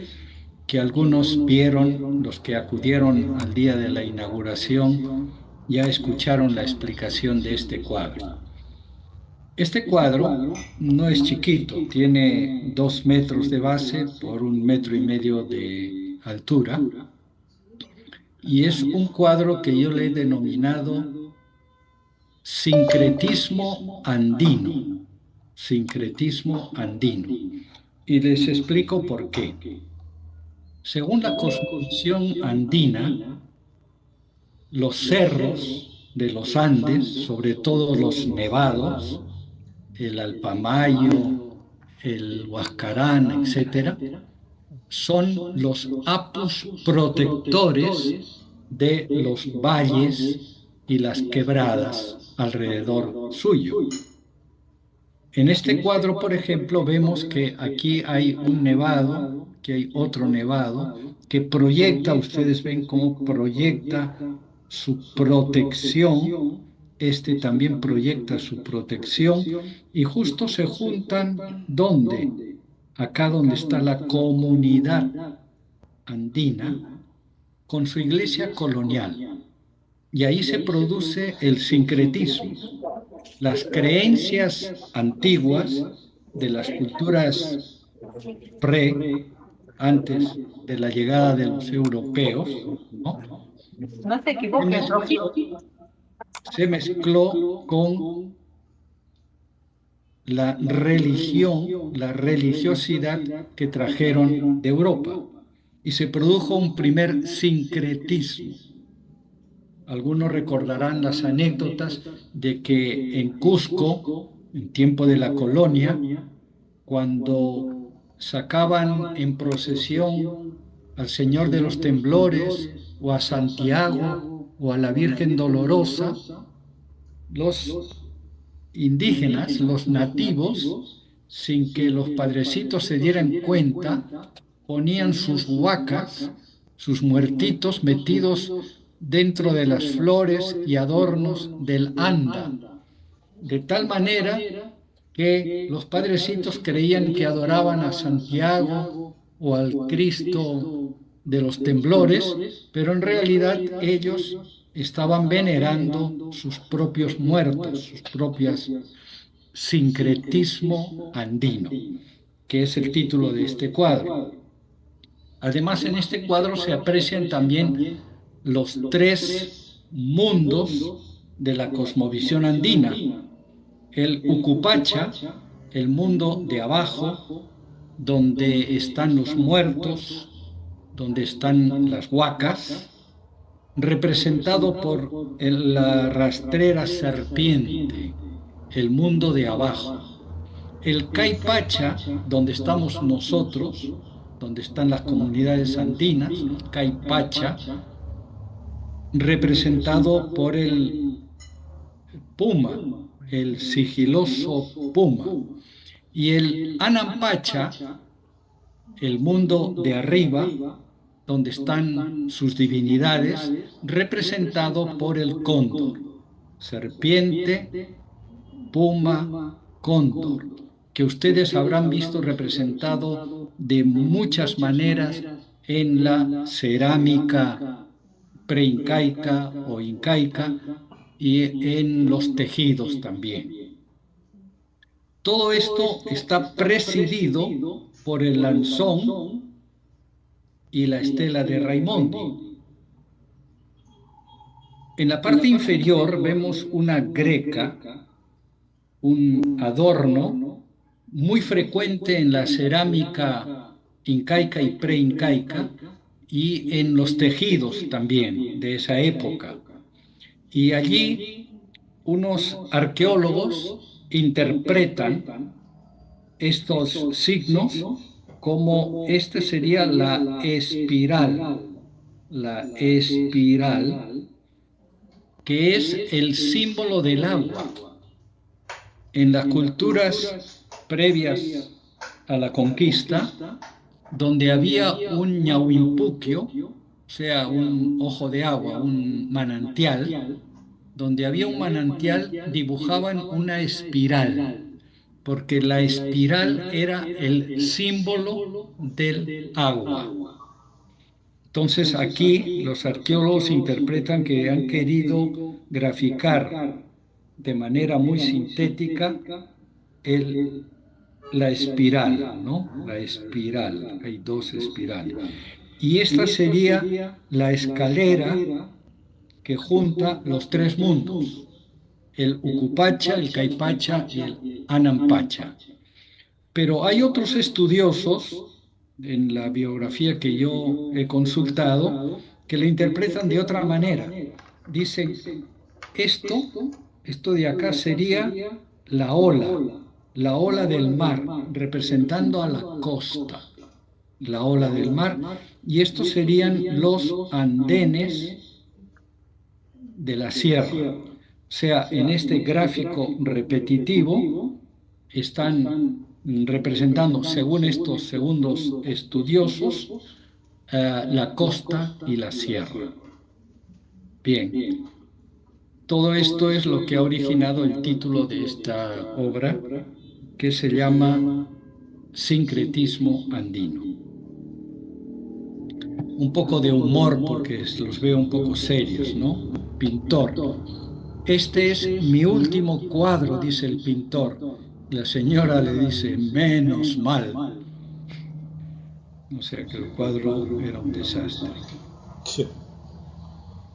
que algunos vieron, los que acudieron al día de la inauguración, ya escucharon la explicación de este cuadro. Este cuadro no es chiquito, tiene 2 metros de base por 1,5 metros de altura, y es un cuadro que yo le he denominado sincretismo andino, sincretismo andino. Y les explico por qué. Según la cosmovisión andina, los cerros de los Andes, sobre todo los nevados, el Alpamayo, el Huascarán, etcétera, son los apus protectores de los valles y las quebradas alrededor suyo. En este cuadro, por ejemplo, vemos que aquí hay un nevado, que hay otro nevado, que proyecta, ustedes ven cómo proyecta su protección, este también proyecta su protección, y justo se juntan, ¿dónde? Acá donde está la comunidad andina, con su iglesia colonial. Y ahí se produce el sincretismo. Las creencias antiguas de las culturas antes de la llegada de los europeos, ¿no? No se se equivoquen, mez- rojito. se mezcló con la religión, la religiosidad que trajeron de Europa, y se produjo un primer sincretismo. Algunos recordarán las anécdotas de que en Cusco, en tiempo de la colonia, cuando sacaban en procesión al Señor de los Temblores o a Santiago o a la Virgen Dolorosa, los indígenas, los nativos, sin que los padrecitos se dieran cuenta, ponían sus huacas, sus muertitos metidos dentro de las flores y adornos del anda, de tal manera que los padrecitos creían que adoraban a Santiago o al Cristo de los temblores, pero en realidad ellos estaban venerando sus propios muertos, sus propias sincretismo andino, que es el título de este cuadro. Además, en este cuadro se aprecian también los tres mundos de la cosmovisión andina: el Ucupacha, el mundo de abajo, donde están los muertos, donde están las huacas, representado por la rastrera serpiente, el mundo de abajo. El Caipacha, donde estamos nosotros, donde están las comunidades andinas, el Caipacha, representado por el puma, el sigiloso puma, y el Anampacha, el mundo de arriba, donde están sus divinidades, representado por el cóndor, serpiente, puma, cóndor, que ustedes habrán visto representado de muchas maneras en la cerámica preincaica o incaica y en los tejidos también. Todo esto está presidido por el lanzón y la estela de Raimondi. En la parte inferior vemos una greca, un adorno muy frecuente en la cerámica incaica y preincaica y en los tejidos también de esa época. Y allí unos arqueólogos interpretan estos signos como esta sería la espiral la espiral, que es el símbolo del agua. En las culturas previas a la conquista, donde había un ñauimpuquio, o sea, un ojo de agua, un manantial, donde había un manantial, dibujaban una espiral, porque la espiral era el símbolo del agua. Entonces aquí los arqueólogos interpretan que han querido graficar de manera muy sintética el, la espiral, ¿no? La espiral, hay dos espirales. Y esta sería la escalera que junta los tres mundos, el Ucupacha, el Caipacha y el Anampacha. Pero hay otros estudiosos en la biografía que yo he consultado que la interpretan de otra manera. Dicen, esto, esto de acá sería la ola del mar, representando a la costa, la ola del mar, y estos serían los andenes de la sierra. O sea, en este gráfico repetitivo están representando, según estos segundos estudiosos, la costa y la sierra. Bien, todo esto es lo que ha originado el título de esta obra, que se llama Sincretismo andino. Un poco de humor porque los veo un poco serios, ¿no? Pintor. Este es mi último cuadro, dice el pintor. La señora le dice, menos mal. O sea que el cuadro era un desastre.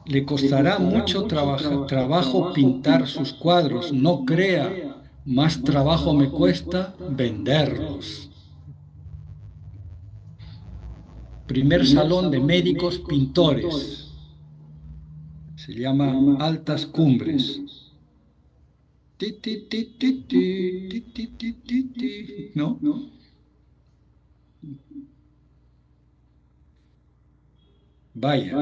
Le costará mucho trabajo pintar sus cuadros, no crea, más trabajo me cuesta venderlos. Primer salón de médicos pintores, se llama Altas Cumbres. ¿No? Vaya,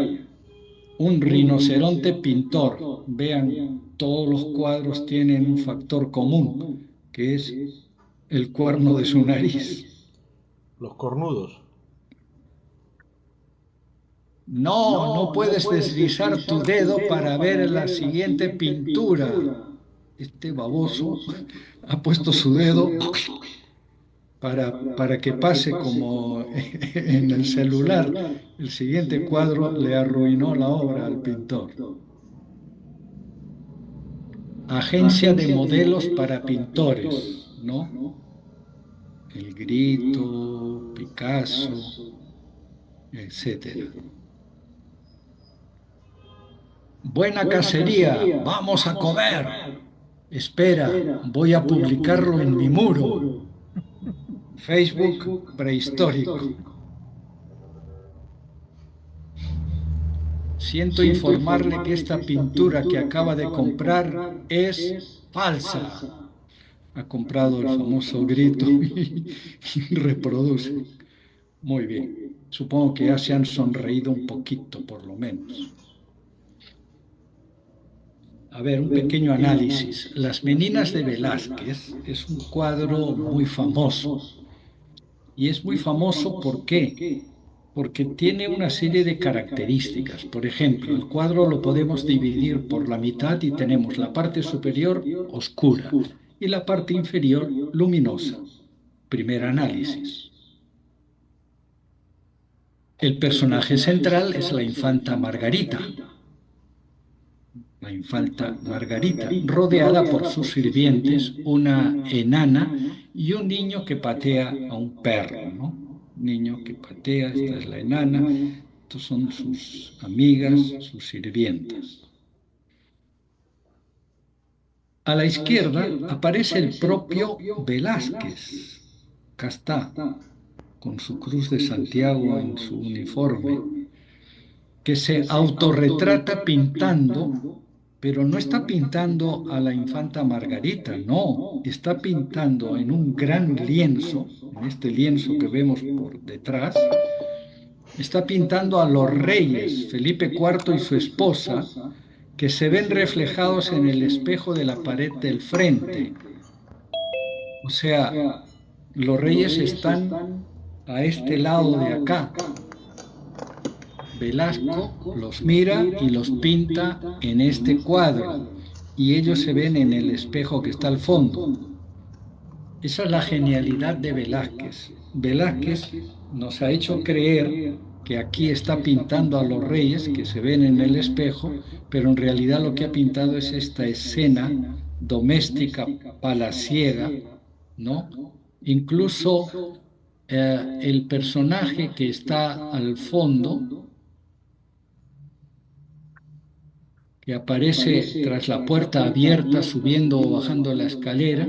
un rinoceronte pintor. Vean, todos los cuadros tienen un factor común, que es el cuerno de su nariz. Los cornudos. No puedes deslizar tu dedo para ver la siguiente pintura. Este baboso ha puesto su dedo para que pase como en el celular. El siguiente cuadro le arruinó la obra al pintor. Agencia de modelos para pintores, ¿no? El Grito, Picasso, etcétera. Buena cacería, vamos a comer. Espera, voy a publicarlo en mi muro. Facebook prehistórico. Siento informarle que esta pintura que acaba de comprar es falsa. Ha comprado el famoso Grito y reproduce. Muy bien. Supongo que ya se han sonreído un poquito, por lo menos. A ver, un pequeño análisis. Las Meninas de Velázquez es un cuadro muy famoso. Y es muy famoso ¿por qué? Porque tiene una serie de características. Por ejemplo, el cuadro lo podemos dividir por la mitad y tenemos la parte superior oscura y la parte inferior luminosa. Primer análisis. El personaje central es la infanta Margarita. La infanta Margarita, rodeada por sus sirvientes, una enana y un niño que patea a un perro, ¿no? Niño que patea, esta es la enana, estos son sus amigas, sus sirvientas. A la izquierda aparece el propio Velázquez, acá está, con su cruz de Santiago en su uniforme, que se autorretrata pintando, pero no está pintando a la infanta Margarita, no, está pintando en un gran lienzo, en este lienzo que vemos por detrás, Está pintando a los reyes, Felipe IV y su esposa, que se ven reflejados en el espejo de la pared del frente. O sea, los reyes están a este lado de acá. Velasco los mira y los pinta en este cuadro y ellos se ven en el espejo que está al fondo. Esa es la genialidad de Velázquez. Velázquez nos ha hecho creer que aquí está pintando a los reyes que se ven en el espejo, pero en realidad lo que ha pintado es esta escena doméstica palaciega, ¿no? Incluso el personaje que está al fondo, que aparece tras la puerta abierta, subiendo o bajando la escalera,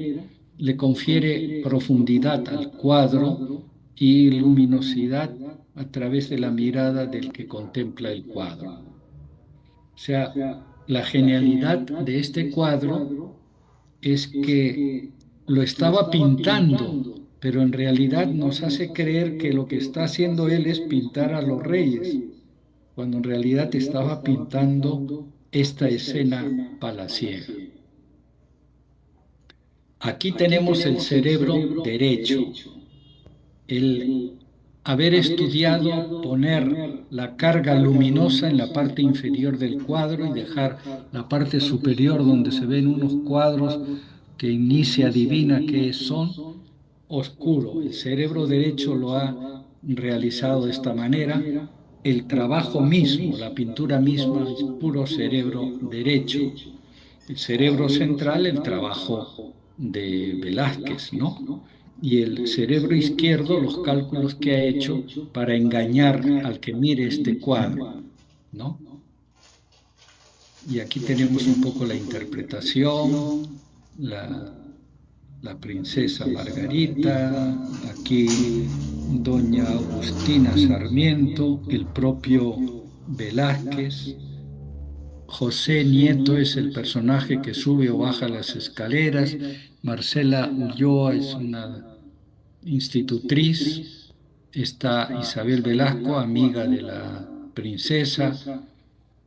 le confiere profundidad al cuadro y luminosidad a través de la mirada del que contempla el cuadro. O sea, la genialidad de este cuadro es que lo estaba pintando, pero en realidad nos hace creer que lo que está haciendo él es pintar a los reyes, cuando en realidad estaba pintando esta escena palaciega. Aquí tenemos el cerebro derecho, el haber estudiado poner la carga luminosa en la parte inferior del cuadro y dejar la parte superior donde se ven unos cuadros que inicia adivina qué son, oscuro. El cerebro derecho lo ha realizado de esta manera. El trabajo mismo, la pintura misma, es puro cerebro derecho. El cerebro central, el trabajo de Velázquez, ¿no? Y el cerebro izquierdo, los cálculos que ha hecho para engañar al que mire este cuadro, ¿no? Y aquí tenemos un poco la interpretación, la princesa Margarita, aquí doña Agustina Sarmiento, el propio Velázquez. José Nieto es el personaje que sube o baja las escaleras. Marcela Ulloa es una institutriz. Está Isabel Velasco, amiga de la princesa.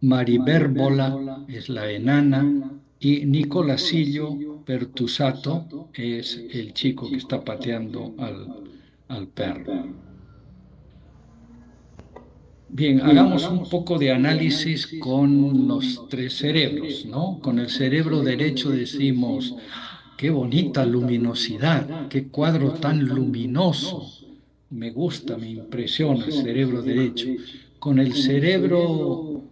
Maribérbola es la enana. Y Nicolasillo Pertusato es el chico que está pateando al perro. Bien, hagamos un poco de análisis con los tres cerebros, ¿no? Con el cerebro derecho decimos, qué bonita luminosidad, qué cuadro tan luminoso. Me gusta, me impresiona el cerebro derecho. Con el cerebro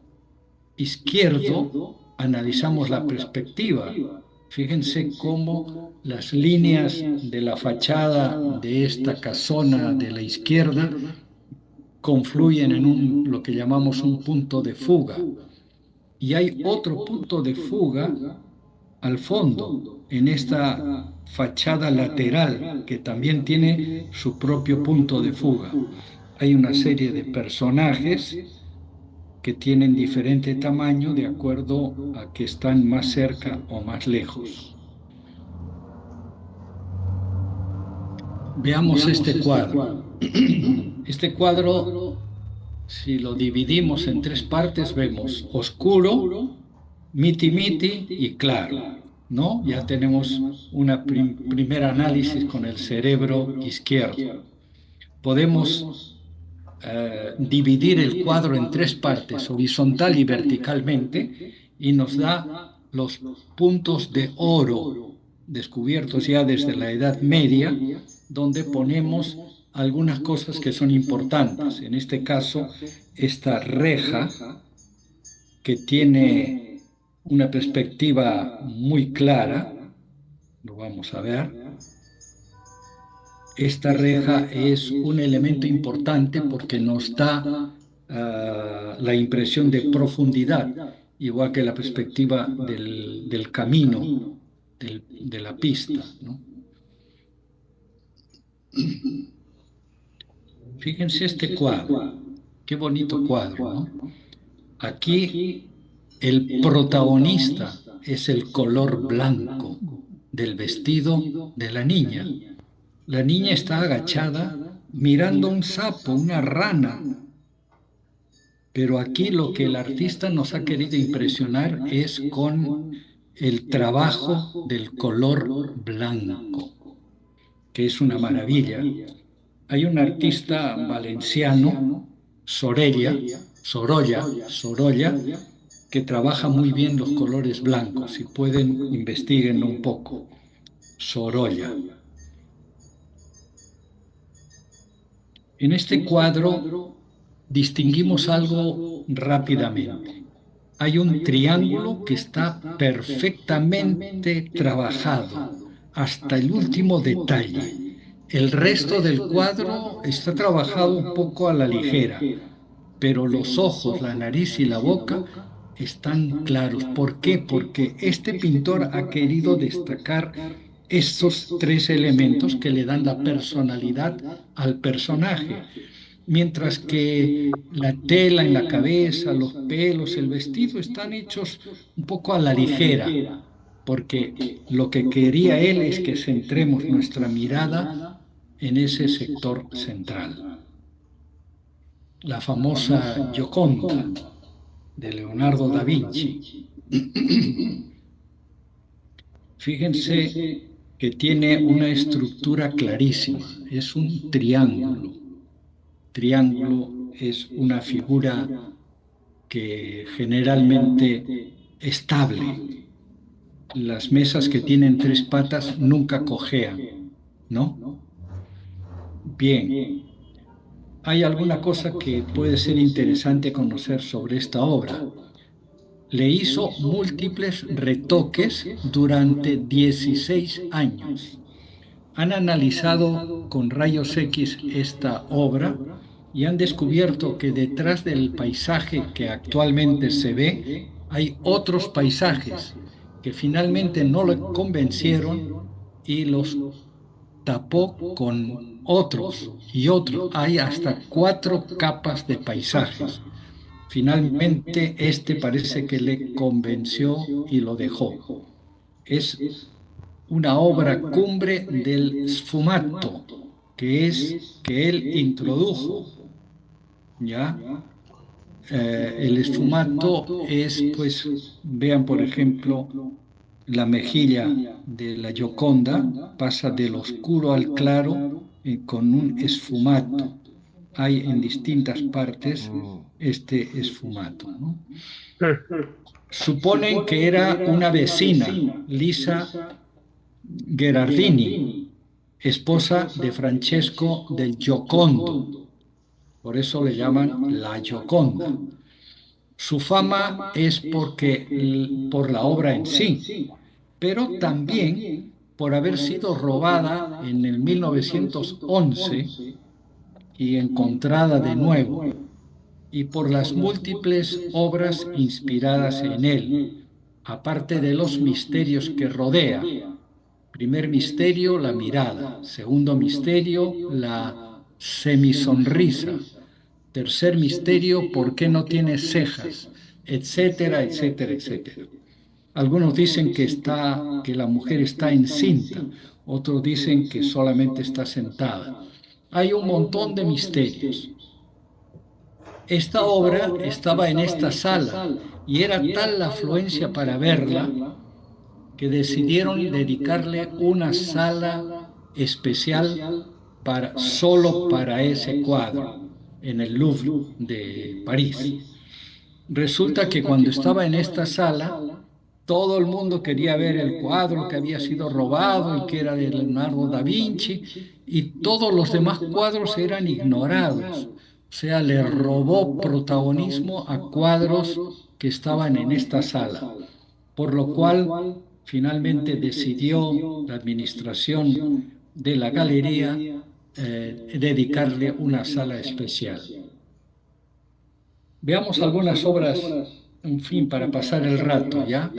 izquierdo analizamos la perspectiva. Fíjense cómo las líneas de la fachada de esta casona de la izquierda confluyen en lo que llamamos un punto de fuga. Y hay otro punto de fuga al fondo, en esta fachada lateral, que también tiene su propio punto de fuga. Hay una serie de personajes que tienen diferente tamaño de acuerdo a que están más cerca o más lejos. Veamos este cuadro. Este cuadro, si lo dividimos en tres partes, vemos oscuro, miti-miti y claro, ¿no? Ya tenemos un primer análisis con el cerebro izquierdo. Podemos dividir el cuadro en tres partes, horizontal y verticalmente, y nos da los puntos de oro descubiertos ya desde la Edad Media, donde ponemos algunas cosas que son importantes. En este caso, esta reja que tiene una perspectiva muy clara, lo vamos a ver. Esta reja es un elemento importante porque nos da la impresión de profundidad, igual que la perspectiva del camino, de la pista, ¿no? Fíjense este cuadro, qué bonito cuadro, ¿no? Aquí el protagonista es el color blanco del vestido de la niña. La niña está agachada mirando un sapo, una rana, Pero aquí lo que el artista nos ha querido impresionar es con el trabajo del color blanco, que es una maravilla. Hay un artista valenciano, Sorolla, que trabaja muy bien los colores blancos. Si pueden, investiguen un poco. Sorolla. En este cuadro distinguimos algo rápidamente. Hay un triángulo que está perfectamente trabajado hasta el último detalle. El resto del cuadro está trabajado un poco a la ligera, pero los ojos, la nariz y la boca están claros. ¿Por qué? Porque este pintor ha querido destacar estos tres elementos que le dan la personalidad al personaje. Mientras que la tela en la cabeza, los pelos, el vestido están hechos un poco a la ligera, porque lo que quería él es que centremos nuestra mirada en ese sector central. La famosa Gioconda de Leonardo da Vinci. Fíjense que tiene una estructura clarísima, es un triángulo. Triángulo es una figura que generalmente estable. Las mesas que tienen tres patas nunca cojean, ¿no? Bien, hay alguna cosa que puede ser interesante conocer sobre esta obra. Le hizo múltiples retoques durante 16 años. Han analizado con rayos X esta obra y han descubierto que detrás del paisaje que actualmente se ve hay otros paisajes que finalmente no le convencieron y los tapó con otros y otros. Hay hasta 4 capas de paisajes. Finalmente, este parece que le convenció y lo dejó. Es una obra cumbre del sfumato, que es que él introdujo, ¿ya? El sfumato es, pues, vean por ejemplo, la mejilla de la Gioconda pasa del oscuro al claro con un esfumato. Hay en distintas partes este esfumato, ¿no? Suponen que era una vecina, Lisa Gherardini, esposa de Francesco del Giocondo, por eso le llaman la Gioconda. Su fama es por la obra en sí, pero también por haber sido robada en el 1911 y encontrada de nuevo, y por las múltiples obras inspiradas en él, aparte de los misterios que rodea. Primer misterio, la mirada. Segundo misterio, la semisonrisa. Tercer misterio, ¿por qué no tiene cejas? Etcétera, etcétera, etcétera. Algunos dicen que la mujer está encinta, otros dicen que solamente está sentada. Hay un montón de misterios. Esta obra estaba en esta sala y era tal la afluencia para verla que decidieron dedicarle una sala especial solo para ese cuadro en el Louvre de París. Resulta que cuando estaba en esta sala, todo el mundo quería ver el cuadro que había sido robado y que era de Leonardo da Vinci, y todos los demás cuadros eran ignorados. O sea, le robó protagonismo a cuadros que estaban en esta sala, por lo cual finalmente decidió la administración de la galería dedicarle una sala especial. Veamos algunas obras, en fin, para pasar el rato, ¿ya?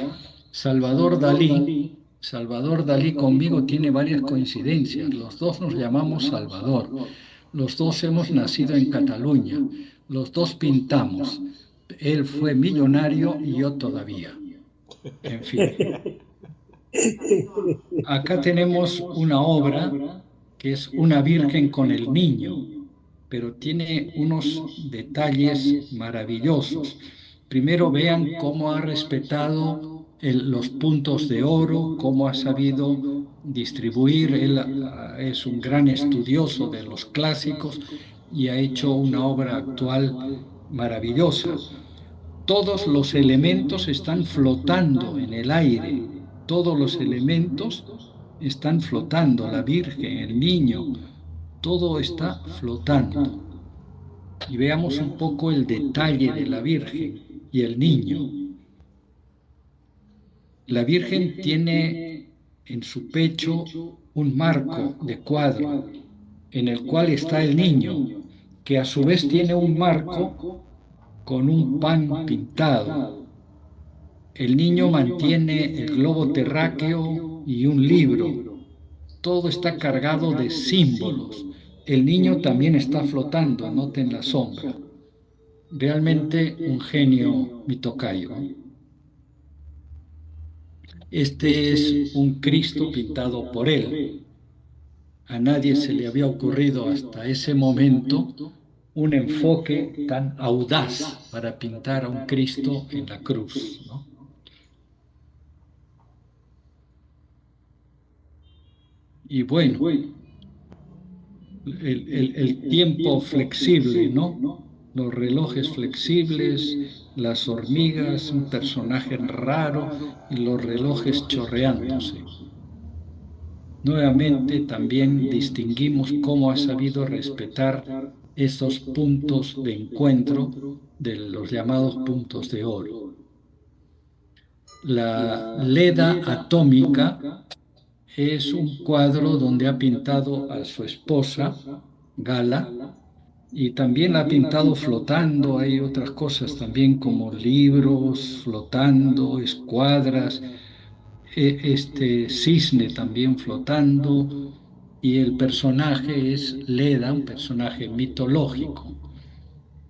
Salvador Dalí conmigo tiene varias coincidencias. Los dos nos llamamos Salvador. Los dos hemos nacido en Cataluña. Los dos pintamos. Él fue millonario y yo todavía. En fin. Acá tenemos una obra que es una virgen con el niño. pero tiene unos detalles maravillosos. Primero vean cómo ha respetado los puntos de oro, cómo ha sabido distribuir. Él es un gran estudioso de los clásicos y ha hecho una obra actual maravillosa. Todos los elementos están flotando en el aire, todos los elementos están flotando, la Virgen, el niño, todo está flotando. Y veamos un poco el detalle de la Virgen y el niño. La Virgen tiene en su pecho un marco de cuadro en el cual está el niño, que a su vez tiene un marco con un pan pintado. El niño mantiene el globo terráqueo y un libro. Todo está cargado de símbolos. El niño también está flotando, noten la sombra. Realmente un genio mi tocayo. Este es un Cristo pintado por él. A nadie se le había ocurrido hasta ese momento un enfoque tan audaz para pintar a un Cristo en la cruz, ¿no? Y bueno, el tiempo flexible, ¿no? Los relojes flexibles, las hormigas, un personaje raro y los relojes chorreándose. Nuevamente también distinguimos cómo ha sabido respetar esos puntos de encuentro de los llamados puntos de oro. La Leda atómica es un cuadro donde ha pintado a su esposa, Gala, y también la ha pintado flotando. Hay otras cosas también como libros flotando, escuadras, este cisne también flotando, y el personaje es Leda, un personaje mitológico.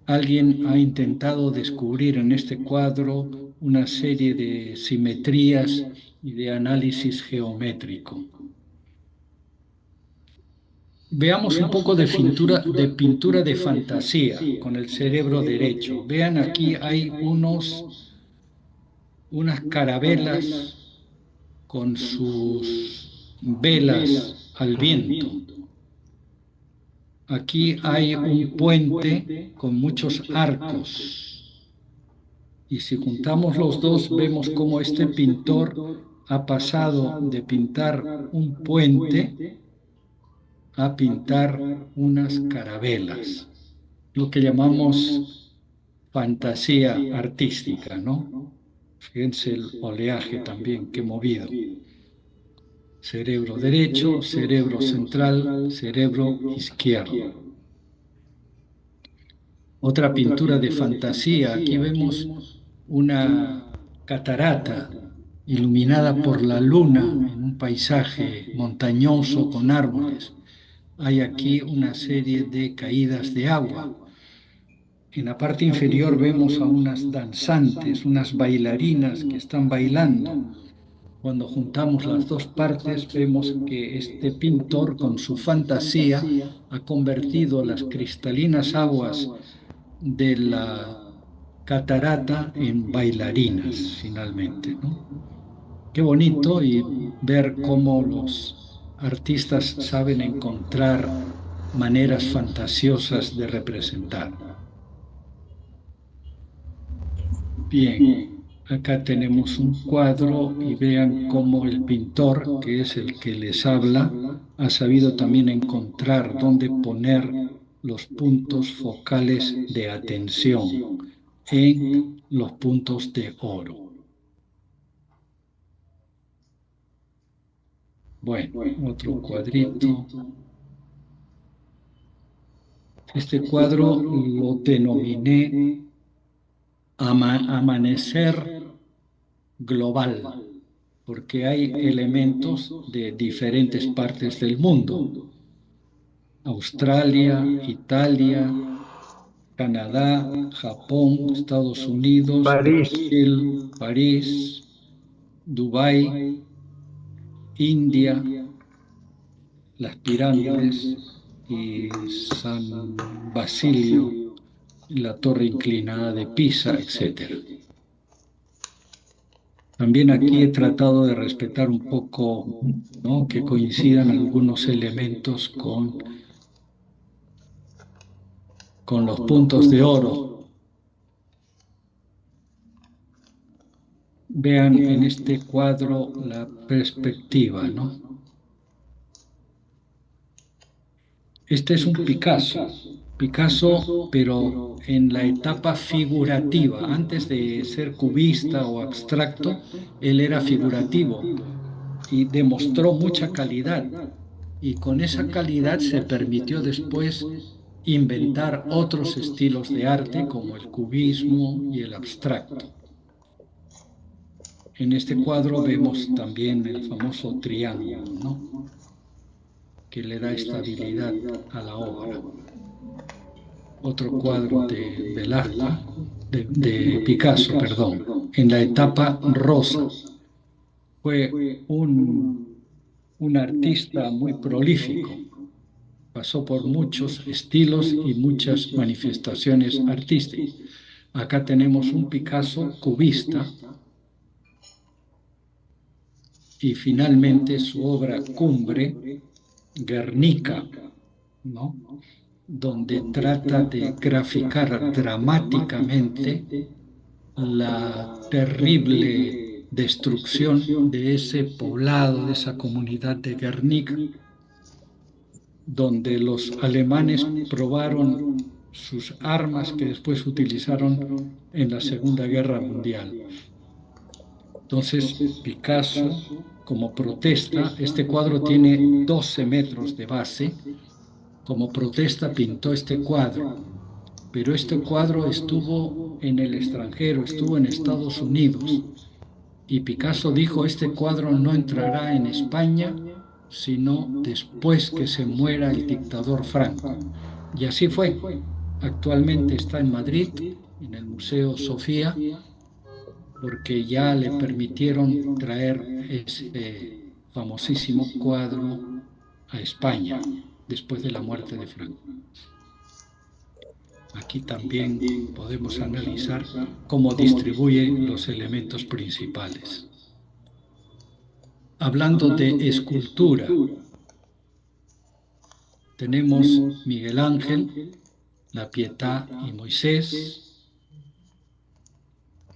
Alguien ha intentado descubrir en este cuadro una serie de simetrías y de análisis geométrico. Veamos un poco de pintura de fantasía con el cerebro derecho. Vean, aquí hay unas carabelas con sus velas al viento. Aquí hay un puente con muchos arcos. Y si juntamos los dos, vemos cómo este pintor ha pasado de pintar un puente a pintar unas carabelas, lo que llamamos fantasía artística, ¿no? Fíjense el oleaje también, qué movido. Cerebro derecho, cerebro central, cerebro izquierdo. Otra pintura de fantasía, aquí vemos una catarata iluminada por la luna en un paisaje montañoso con árboles. Hay aquí una serie de caídas de agua. En la parte inferior vemos a unas danzantes, unas bailarinas que están bailando. Cuando juntamos las dos partes, vemos que este pintor, con su fantasía, ha convertido las cristalinas aguas de la catarata en bailarinas, finalmente, ¿no? Qué bonito, y ver cómo los artistas saben encontrar maneras fantasiosas de representar. Bien, acá tenemos un cuadro y vean cómo el pintor, que es el que les habla, ha sabido también encontrar dónde poner los puntos focales de atención en los puntos de oro. Bueno, otro cuadrito. Este cuadro lo denominé Amanecer Global, porque hay elementos de diferentes partes del mundo. Australia, Italia, Canadá, Japón, Estados Unidos, París. Brasil, París, Dubái, India, las pirámides, y San Basilio, la torre inclinada de Pisa, etcétera. También aquí he tratado de respetar un poco, ¿no?, que coincidan algunos elementos con los puntos de oro. Vean en este cuadro la perspectiva, ¿no? Este es un Picasso, pero en la etapa figurativa. Antes de ser cubista o abstracto, él era figurativo y demostró mucha calidad. Y con esa calidad se permitió después inventar otros estilos de arte como el cubismo y el abstracto. En este cuadro vemos también el famoso triángulo, ¿no?, que le da estabilidad a la obra. Otro cuadro de Velázquez, de Picasso, perdón, en la etapa rosa. Fue un artista muy prolífico. Pasó por muchos estilos y muchas manifestaciones artísticas. Acá tenemos un Picasso cubista y finalmente su obra cumbre, Guernica, ¿no?, donde trata de graficar dramáticamente la terrible destrucción de ese poblado, de esa comunidad de Guernica, donde los alemanes probaron sus armas que después utilizaron en la Segunda Guerra Mundial. Entonces, Picasso, como protesta, este cuadro tiene 12 metros de base, como protesta pintó este cuadro, pero este cuadro estuvo en el extranjero, estuvo en Estados Unidos, y Picasso dijo: este cuadro no entrará en España sino después que se muera el dictador Franco. Y así fue. Actualmente está en Madrid, en el Museo Sofía, porque ya le permitieron traer ese famosísimo cuadro a España después de la muerte de Franco. Aquí también podemos analizar cómo distribuye los elementos principales. Hablando de escultura, tenemos Miguel Ángel, La Pietà y Moisés,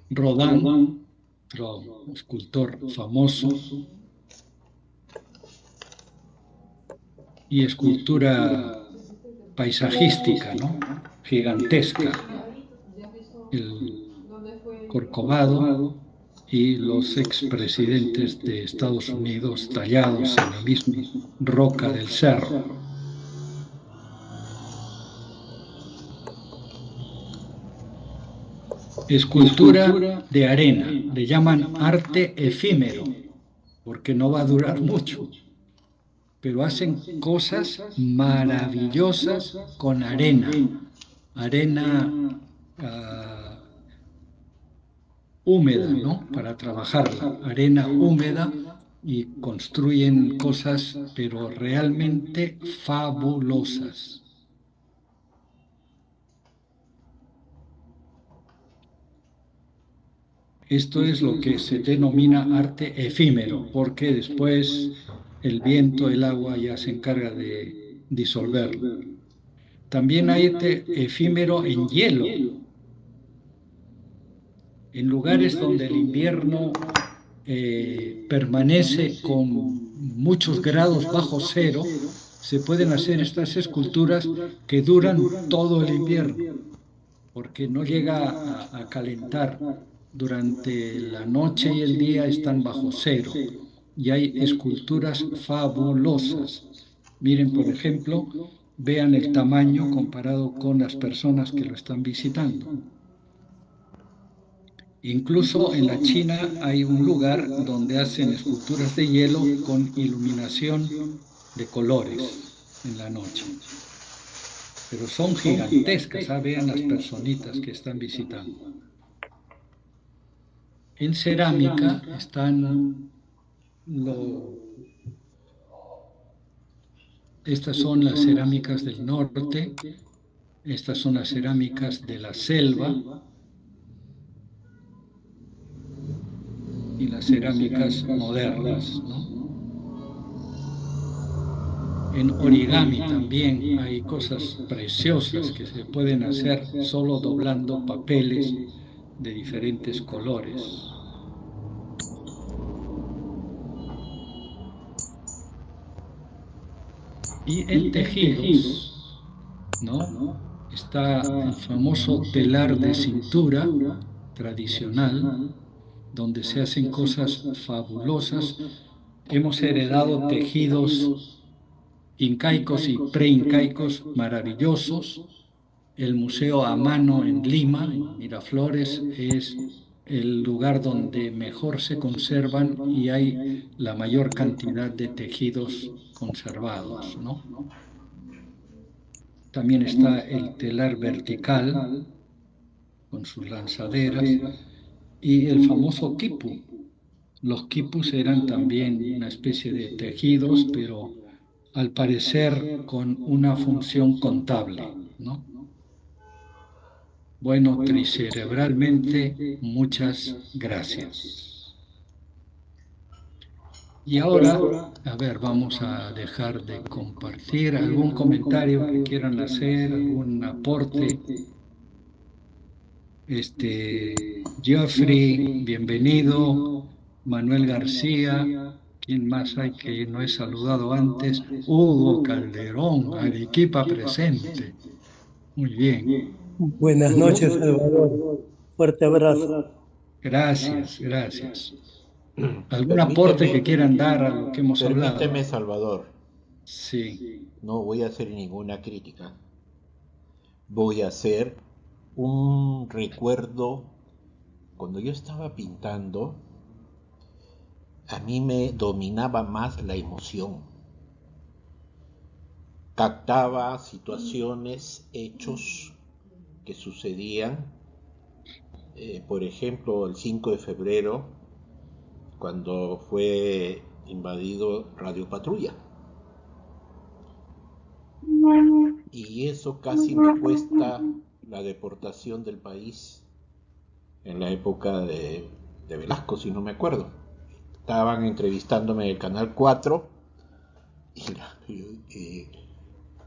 Rodin, otro escultor famoso, y escultura paisajística, ¿no?, gigantesca, el Corcovado y los expresidentes de Estados Unidos tallados en la misma roca del cerro. Escultura de arena, le llaman arte efímero, porque no va a durar mucho, pero hacen cosas maravillosas con arena, húmeda, ¿no?, para trabajarla, arena húmeda, y construyen cosas, pero realmente fabulosas. Esto es lo que se denomina arte efímero, porque después el viento, el agua ya se encarga de disolverlo. También hay arte efímero en hielo, en lugares donde el invierno permanece con muchos grados bajo cero. Se pueden hacer estas esculturas que duran todo el invierno, porque no llega a calentar. Durante la noche y el día están bajo cero, y hay esculturas fabulosas. Miren, por ejemplo, vean el tamaño comparado con las personas que lo están visitando. Incluso en la China hay un lugar donde hacen esculturas de hielo con iluminación de colores en la noche. Pero son gigantescas, vean las personitas que están visitando. En cerámica están Estas son las cerámicas del norte, estas son las cerámicas de la selva y las cerámicas modernas, ¿no? En origami también hay cosas preciosas que se pueden hacer solo doblando papeles de diferentes colores. Y en tejidos, ¿no? Está el famoso telar de cintura tradicional, donde se hacen cosas fabulosas. Hemos heredado tejidos incaicos y preincaicos maravillosos. El Museo a Mano en Lima, en Miraflores, es el lugar donde mejor se conservan y hay la mayor cantidad de tejidos conservados, ¿no? También está el telar vertical con sus lanzaderas y el famoso quipu. Los quipus eran también una especie de tejidos, pero al parecer con una función contable, ¿no? Bueno, tricerebralmente, muchas gracias. Y ahora, a ver, vamos a dejar de compartir algún comentario que quieran hacer, algún aporte. Geoffrey, bienvenido. Manuel García, ¿quién más hay que no he saludado antes? Hugo Calderón, Arequipa presente. Muy bien. Buenas noches, Salvador. Fuerte abrazo. Gracias, gracias. ¿Algún aporte Permíteme, que quieran dar a lo que hemos permíteme, hablado? Salvador. Sí. No voy a hacer ninguna crítica. Voy a hacer un recuerdo. Cuando yo estaba pintando, a mí me dominaba más la emoción. Captaba situaciones, hechos que sucedían. Por ejemplo, el 5 de febrero, cuando fue invadido Radio Patrulla. Y eso casi me cuesta la deportación del país en la época de Velasco, si no me acuerdo. Estaban entrevistándome en el Canal 4 y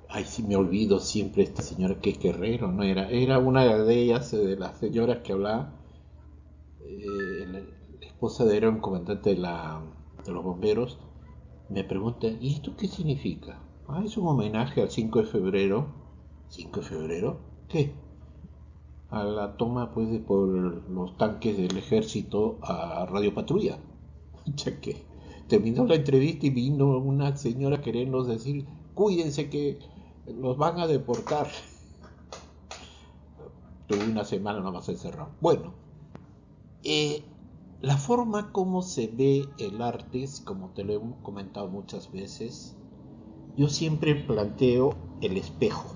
ay, sí me olvido siempre esta señora que es Guerrero, ¿no? Era una de ellas, de las señoras que hablaba, la esposa era un comandante de los bomberos. Me pregunta, ¿y esto qué significa? Ah, es un homenaje al 5 de febrero. ¿5 de febrero? ¿Qué? A la toma, pues, por los tanques del ejército a Radio Patrulla. Ya que terminó la entrevista y vino una señora queriendo decir, cuídense que los van a deportar. Tuve una semana nomás encerrado. Bueno, la forma como se ve el arte, como te lo he comentado muchas veces, yo siempre planteo el espejo.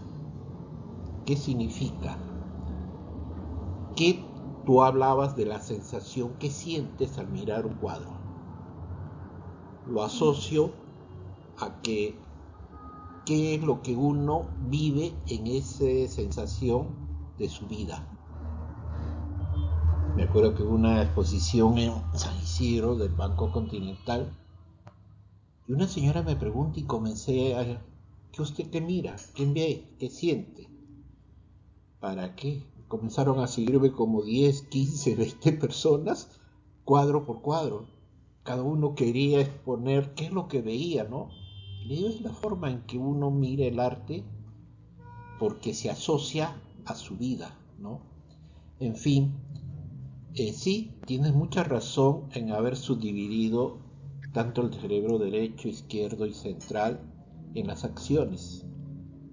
¿Qué significa? Que tú hablabas de la sensación que sientes al mirar un cuadro. Lo asocio a qué es lo que uno vive en esa sensación de su vida. Me acuerdo que hubo una exposición en San Isidro del Banco Continental y una señora me pregunta y comencé a... ¿Qué usted qué mira? ¿Qué ve? ¿Qué siente? ¿Para qué? Comenzaron a seguirme como 10, 15, 20 personas, cuadro por cuadro. Cada uno quería exponer qué es lo que veía, ¿no? Le digo, es la forma en que uno mira el arte porque se asocia a su vida, ¿no? En fin, sí, tienes mucha razón en haber subdividido tanto el cerebro derecho, izquierdo y central en las acciones.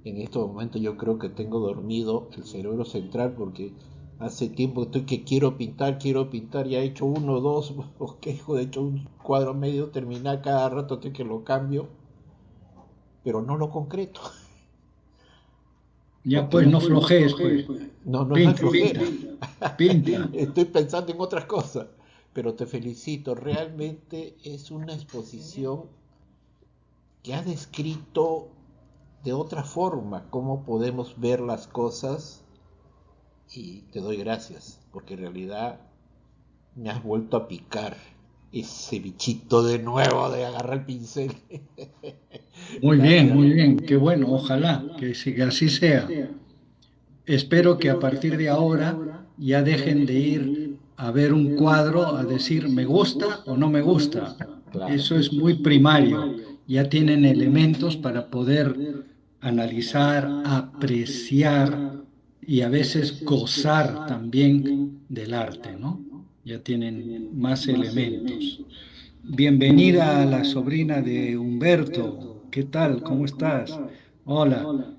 En estos momentos yo creo que tengo dormido el cerebro central porque hace tiempo estoy que quiero pintar, ya he hecho uno, dos, he hecho un cuadro medio terminar, cada rato estoy que lo cambio, pero no lo concreto. Ya pues, no flojees, pues. No es Pinta, flojera. pinta. Estoy pensando en otras cosas, pero te felicito, realmente es una exposición que ha descrito de otra forma cómo podemos ver las cosas y te doy gracias, porque en realidad me has vuelto a picar ese bichito de nuevo de agarrar el pincel. Gracias. Muy bien, qué bueno, ojalá que así sea. Espero que a partir de ahora ya dejen de ir a ver un cuadro a decir me gusta o no me gusta. Claro. Eso es muy primario. Ya tienen elementos para poder analizar, apreciar y a veces gozar también del arte, ¿no? Ya tienen más elementos. Bienvenida a la sobrina de Humberto. ¿Qué tal? ¿Cómo estás? Hola,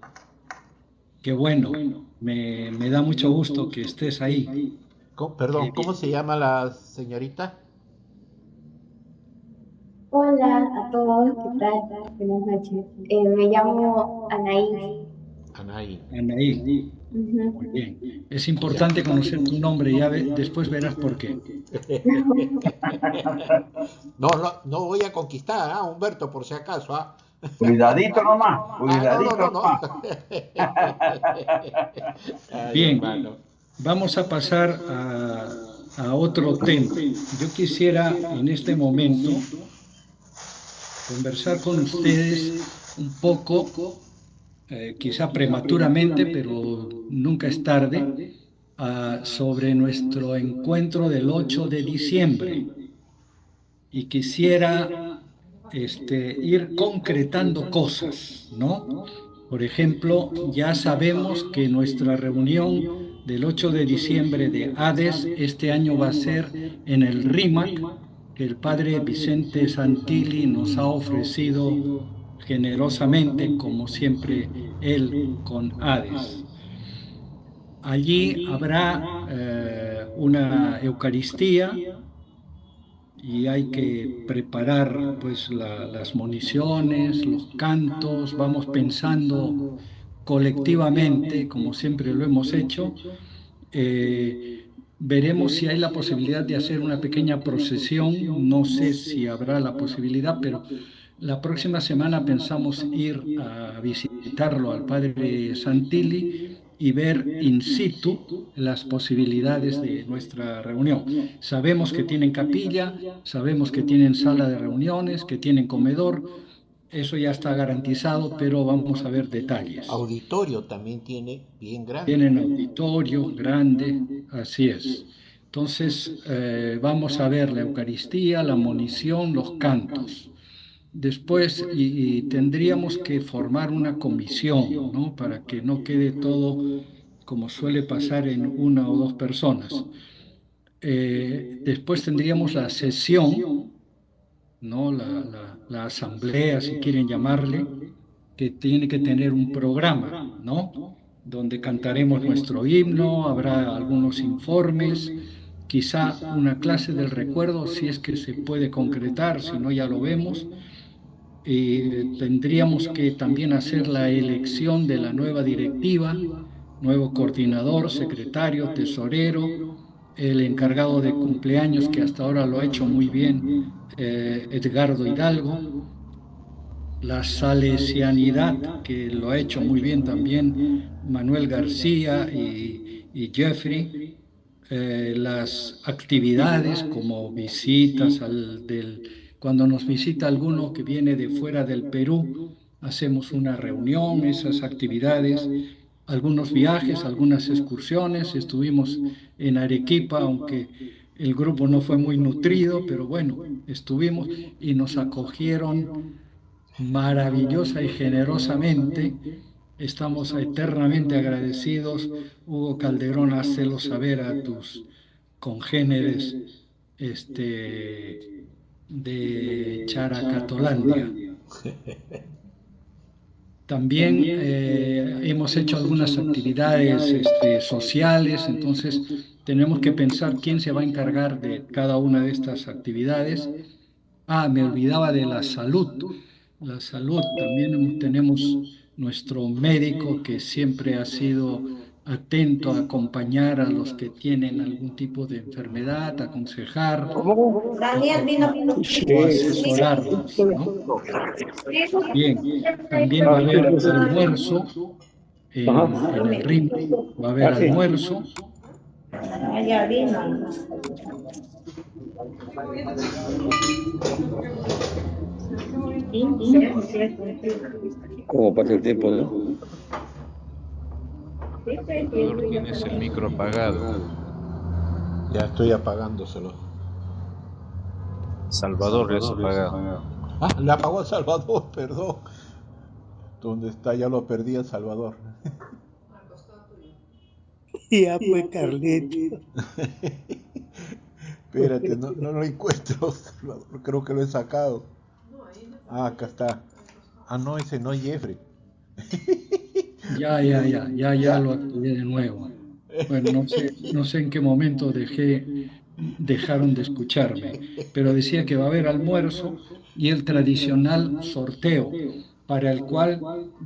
qué bueno. Me da mucho gusto que estés ahí. Perdón, ¿cómo se llama la señorita? Hola a todos, ¿qué tal? Buenas noches. Me llamo Anaís. Anaí. Anaí, muy Ujú. bien. Es Ya. importante conocer tu nombre, después verás por qué. No, no, no voy a conquistar, Humberto, por si acaso, Cuidadito nomás, No, no, cuidadito no, no. nomás. Ay, Bien, hermano. vamos a pasar a otro tema. Yo quisiera en este momento conversar con ustedes un poco, quizá prematuramente, pero nunca es tarde, sobre nuestro encuentro del 8 de diciembre. Y quisiera ir concretando cosas, ¿no? Por ejemplo, ya sabemos que nuestra reunión del 8 de diciembre de ADES este año va a ser en el RIMAC, que el padre Vicente Santilli nos ha ofrecido generosamente, como siempre él con ADES. Allí habrá una Eucaristía y hay que preparar pues las municiones, los cantos, vamos pensando colectivamente, como siempre lo hemos hecho. Eh, Veremos si hay la posibilidad de hacer una pequeña procesión, no sé si habrá la posibilidad, pero la próxima semana pensamos ir a visitarlo al padre Santilli y ver in situ las posibilidades de nuestra reunión. Sabemos que tienen capilla, sabemos que tienen sala de reuniones, que tienen comedor, eso ya está garantizado, pero vamos a ver detalles. Auditorio también tiene bien grande. Tienen auditorio grande, así es. Entonces, vamos a ver la Eucaristía, la monición, los cantos. Después, y tendríamos que formar una comisión, ¿no? Para que no quede todo como suele pasar en una o dos personas. Después tendríamos la sesión, ¿no? La asamblea, si quieren llamarle, que tiene que tener un programa, ¿no? Donde cantaremos nuestro himno, habrá algunos informes, quizá una clase del recuerdo, si es que se puede concretar, si no ya lo vemos. Tendríamos que también hacer la elección de la nueva directiva, nuevo coordinador, secretario, tesorero, el encargado de cumpleaños, que hasta ahora lo ha hecho muy bien, Edgardo Hidalgo, la salesianidad, que lo ha hecho muy bien también Manuel García y Jeffrey, las actividades como visitas cuando nos visita alguno que viene de fuera del Perú, hacemos una reunión, esas actividades, algunos viajes, algunas excursiones, estuvimos en Arequipa, aunque el grupo no fue muy nutrido, pero bueno, estuvimos y nos acogieron maravillosa y generosamente. Estamos eternamente agradecidos. Hugo Calderón, hácelo saber a tus congéneres de Characatolandia. También hemos hecho algunas actividades sociales, entonces tenemos que pensar quién se va a encargar de cada una de estas actividades. Me olvidaba de la salud. La salud, también tenemos nuestro médico que siempre ha sido atento a acompañar a los que tienen algún tipo de enfermedad, aconsejar Daniel, vino. o asesorarlos, ¿no? Bien, también va a haber almuerzo en el RIM, va a haber almuerzo. Ya vino. ¿Cómo pasa el tiempo, no? Salvador, tienes el micro apagado. Ya estoy apagándoselo. Salvador, le has apagado. Ah, le apagó a Salvador, perdón. ¿Dónde está? Ya lo perdí a Salvador. Ya fue Carlito. Espérate, no lo encuentro, Salvador. Creo que lo he sacado. Ah, acá está. Ah, no, ese no es Jeffrey. Ya lo activé de nuevo. Bueno, no sé en qué momento dejaron de escucharme, pero decía que va a haber almuerzo y el tradicional sorteo, para el cual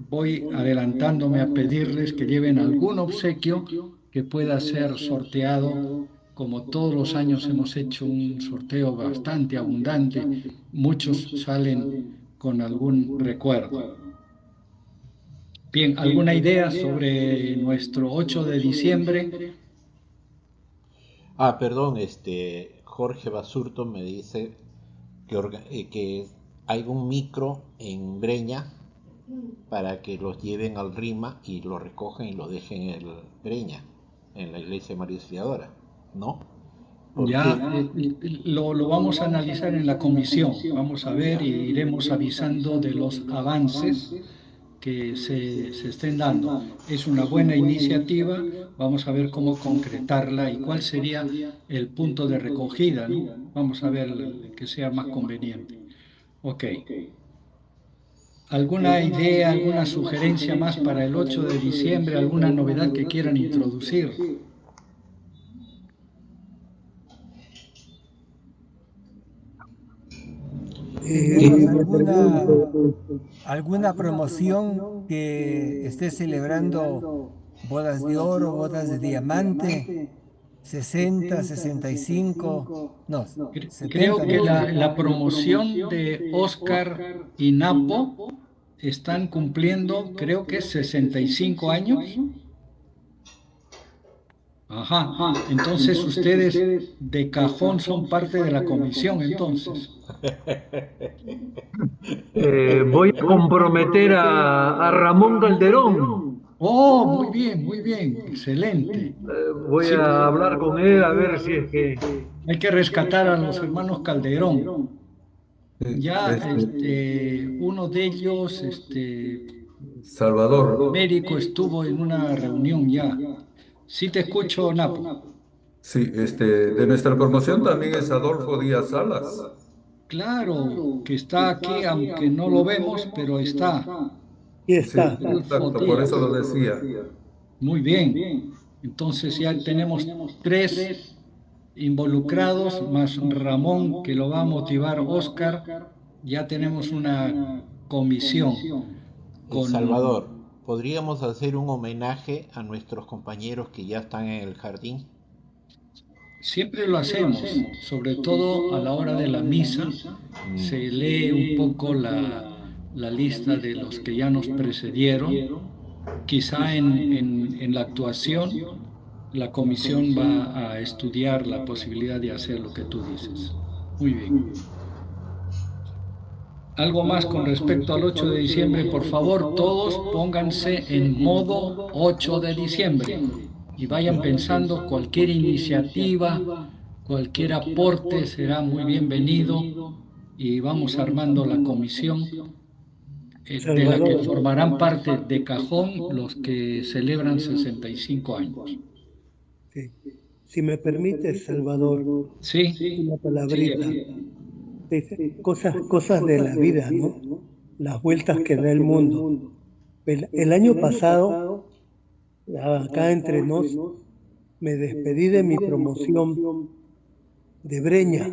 voy adelantándome a pedirles que lleven algún obsequio que pueda ser sorteado. Como todos los años hemos hecho un sorteo bastante abundante, muchos salen con algún recuerdo. Bien, ¿alguna idea sobre nuestro 8 de diciembre? Ah, perdón, Jorge Basurto me dice que hay un micro en Breña para que los lleven al RIMA y lo recogen y lo dejen en el Breña, en la iglesia María Auxiliadora, ¿no? Ya lo vamos a analizar en la comisión. Vamos a ver y iremos avisando de los avances que se estén dando. Es una buena iniciativa, vamos a ver cómo concretarla y cuál sería el punto de recogida, ¿no? Vamos a ver el que sea más conveniente. Ok. ¿Alguna idea, alguna sugerencia más para el 8 de diciembre? ¿Alguna novedad que quieran introducir? Me ¿Alguna promoción que esté celebrando bodas de oro, bodas de diamante, 60, 65, no, Creo 70, que ¿no? la promoción de Oscar y Napo están cumpliendo, creo que 65 años. Ajá, entonces ustedes de cajón son parte de la comisión, entonces. Voy a comprometer a Ramón Calderón. Oh, muy bien, excelente. Voy Sí, a hablar con él a ver si es que... hay que rescatar a los hermanos Calderón. Sí, Ya uno de ellos, Salvador. Américo, estuvo en una reunión ya. Sí te escucho, Napo. Sí, de nuestra promoción también es Adolfo Díaz Salas. Claro que está aquí, aunque no lo vemos, pero está. Y Sí, está. Adolfo exacto, por Díaz. eso lo decía. Muy bien. Entonces ya tenemos 3 involucrados, más Ramón, que lo va a motivar Oscar. Ya tenemos una comisión con... Salvador, ¿podríamos hacer un homenaje a nuestros compañeros que ya están en el jardín? Siempre lo hacemos, sobre todo a la hora de la misa, se lee un poco la lista de los que ya nos precedieron. Quizá en la actuación, la comisión va a estudiar la posibilidad de hacer lo que tú dices. Muy bien. Algo más con respecto al 8 de diciembre, por favor, todos pónganse en modo 8 de diciembre y vayan pensando cualquier iniciativa, cualquier aporte será muy bienvenido y vamos armando la comisión de la que Salvador, formarán parte de cajón los que celebran 65 años. sí. Si me permites, Salvador, ¿Sí? una Sí, palabrita. Jeffrey. Cosas de la vida, ¿no? Las vueltas que da el mundo. El año pasado, acá entre nos, me despedí de mi promoción de Breña.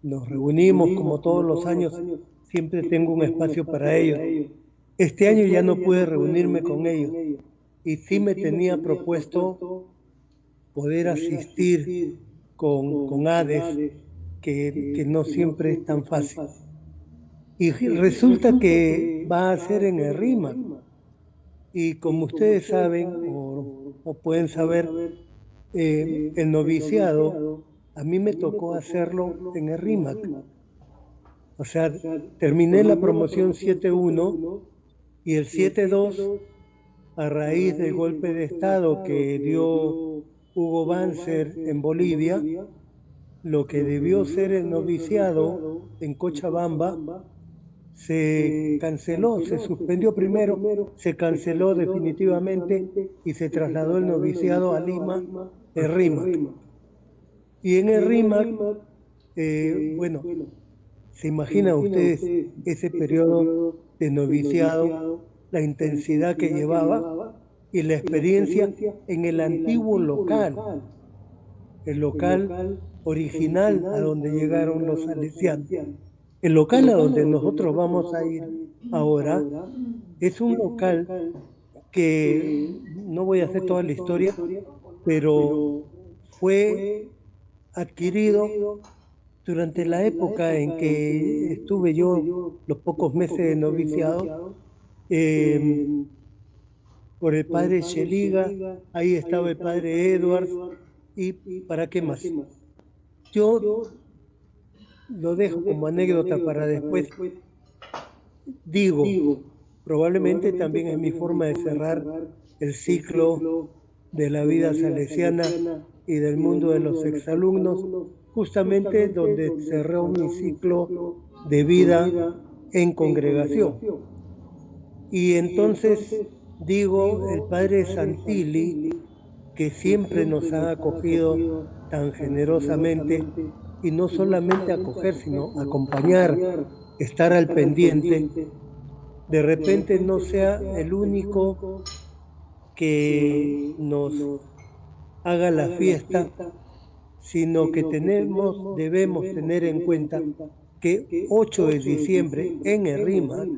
Nos reunimos como todos los años, siempre tengo un espacio para ellos. Este año ya no pude reunirme con ellos, y sí me tenía propuesto poder asistir con Hades, que no siempre es tan fácil. Y resulta que va a ser en el RIMAC. Y como ustedes saben o pueden saber, el noviciado, a mí me tocó hacerlo en el RIMAC. O sea, terminé la promoción 7-1 y el 7-2, a raíz del golpe de Estado que dio Hugo Banzer en Bolivia, lo que debió ser el noviciado en Cochabamba se canceló, se suspendió primero, se canceló definitivamente y se trasladó el noviciado a Lima, el RIMAC. Y en el RIMAC, bueno, se imaginan ustedes ese periodo de noviciado, la intensidad que llevaba y la experiencia en el antiguo local, el local original a donde llegaron los salesianos. El local a donde nosotros vamos a ir ahora es un local que, no voy a hacer toda la historia, pero fue adquirido durante la época en que estuve yo los pocos meses de noviciado, por el padre Cheliga, ahí estaba el padre Edwards, y ¿para qué más? Yo lo dejo como anécdota para después. Digo, probablemente también es mi forma de cerrar el ciclo de la vida salesiana y del mundo de los exalumnos, justamente donde cerró mi ciclo de vida en congregación. Y entonces digo, el padre Santilli, que siempre nos ha acogido tan generosamente, y no solamente acoger, sino acompañar, estar al pendiente, de repente no sea el único que nos haga la fiesta, sino que debemos tener en cuenta que 8 de diciembre en el RIMAC,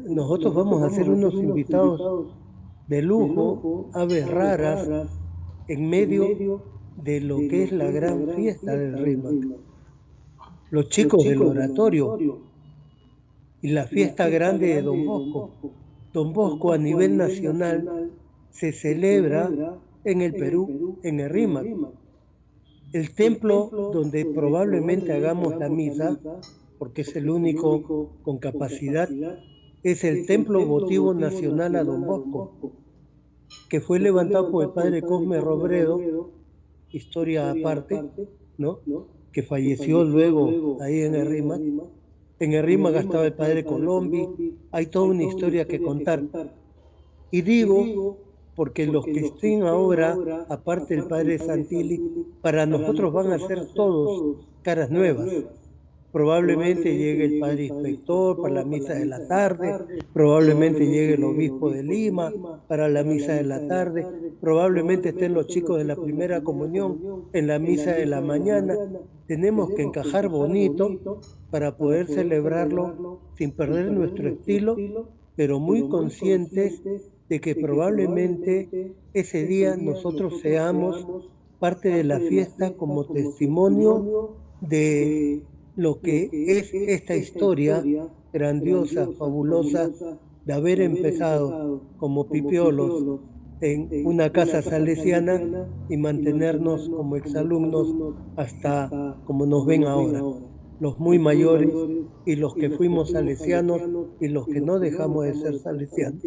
nosotros vamos a ser unos invitados de lujo, aves raras, en medio de lo que es la gran fiesta del RIMAC. Los chicos del oratorio y la fiesta grande de Don Bosco. Don Bosco a nivel nacional se celebra en el Perú, en el RIMAC. El templo donde probablemente hagamos la misa, porque es el único con capacidad, es el Templo Votivo Nacional a Don Bosco, que fue levantado por el padre Cosme Robredo, historia aparte, ¿no?, que falleció luego ahí en el RIMAC. En el RIMAC estaba el padre Colombi, hay toda una historia que contar. Y digo, porque los que estén ahora, aparte del padre Santilli, para nosotros van a ser todos caras nuevas. Probablemente llegue el padre inspector para la misa de la tarde, probablemente llegue el obispo de Lima para la misa de la tarde, probablemente estén los chicos de la primera comunión en la misa de la mañana. Tenemos que encajar bonito para poder celebrarlo sin perder nuestro estilo, pero muy conscientes de que probablemente ese día nosotros seamos parte de la fiesta como testimonio de lo que es esta historia grandiosa, fabulosa, de haber empezado como pipiolos en una casa salesiana y mantenernos como exalumnos hasta como nos ven ahora, los muy mayores y los que fuimos salesianos y los que no dejamos de ser salesianos.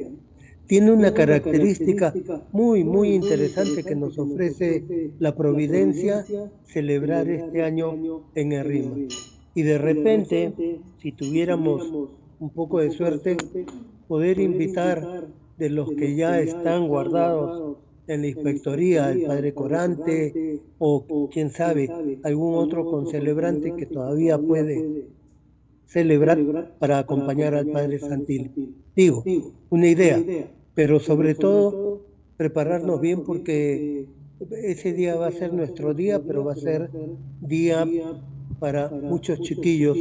Tiene una característica muy, muy interesante que nos ofrece la providencia celebrar este año en el RIMAC. Y de repente, si tuviéramos un poco de suerte, poder invitar de los que ya están guardados en la inspectoría, el padre Corante, o quién sabe, algún otro concelebrante que todavía puede celebrar para acompañar al padre Santilli. Digo, una idea, pero sobre todo prepararnos bien porque ese día va a ser nuestro día, pero va a ser día para muchos chiquillos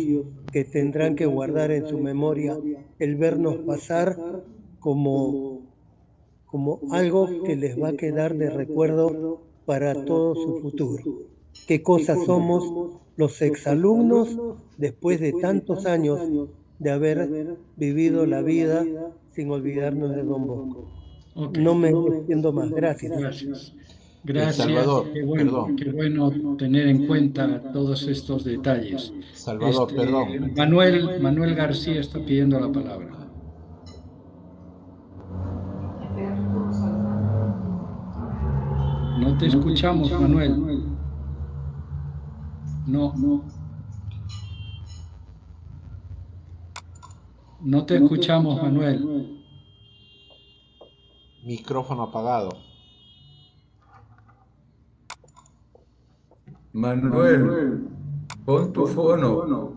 que tendrán que guardar en su memoria el vernos pasar como como algo que les va a quedar de recuerdo para todo su futuro. ¿Qué cosas somos los exalumnos después de tantos años de haber vivido la vida sin olvidarnos de Don Bosco? Ok, No me extiendo más. Gracias. gracias. Gracias, Salvador, qué perdón. bueno tener en cuenta todos estos detalles. Salvador, perdón. Manuel García está pidiendo la palabra. No te escuchamos, Manuel. No te escuchamos, Manuel. Micrófono apagado. Manuel, pon tu fono.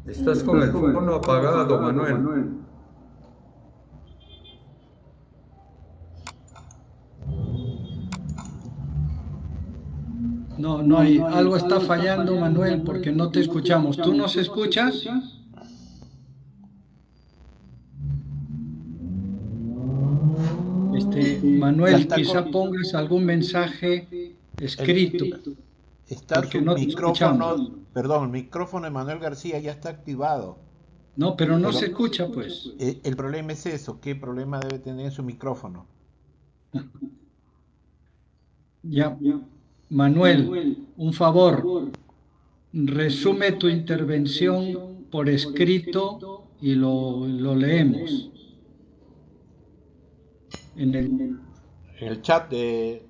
Estás con el fono apagado, Manuel. No hay, algo está fallando, Manuel, porque no te escuchamos. ¿Tú nos escuchas? Manuel, quizá pongas algún mensaje escrito, Está porque su no te micrófono, escuchamos. perdón, el micrófono de Manuel García ya está activado. No, pero no se escucha, pues. El problema es eso, ¿qué problema debe tener su micrófono? Ya, Manuel, un favor, resume tu intervención por escrito y lo leemos en el chat del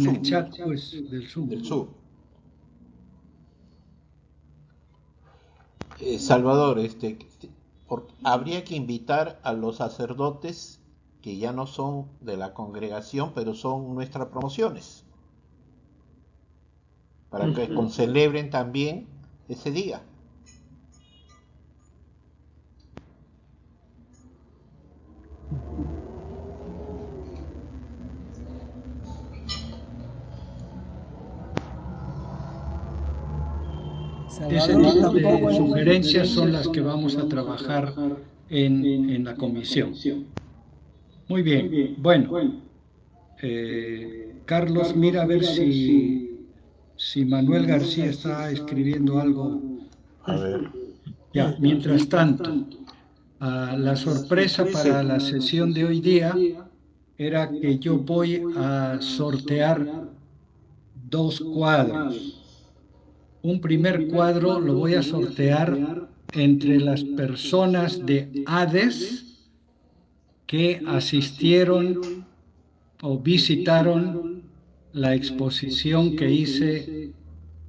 Zoom. el chat, pues, del Zoom. Del Zoom. Salvador, habría que invitar a los sacerdotes que ya no son de la congregación, pero son nuestras promociones, para que celebren también ese día. Ese tipo de sugerencias son las que vamos a trabajar en la comisión. Muy bien, bueno. Carlos, mira a ver si Manuel García está escribiendo algo. A ver. Ya, mientras tanto, la sorpresa para la sesión de hoy día era que yo voy a sortear 2 cuadros. Un primer cuadro lo voy a sortear entre las personas de Hades que asistieron o visitaron la exposición que hice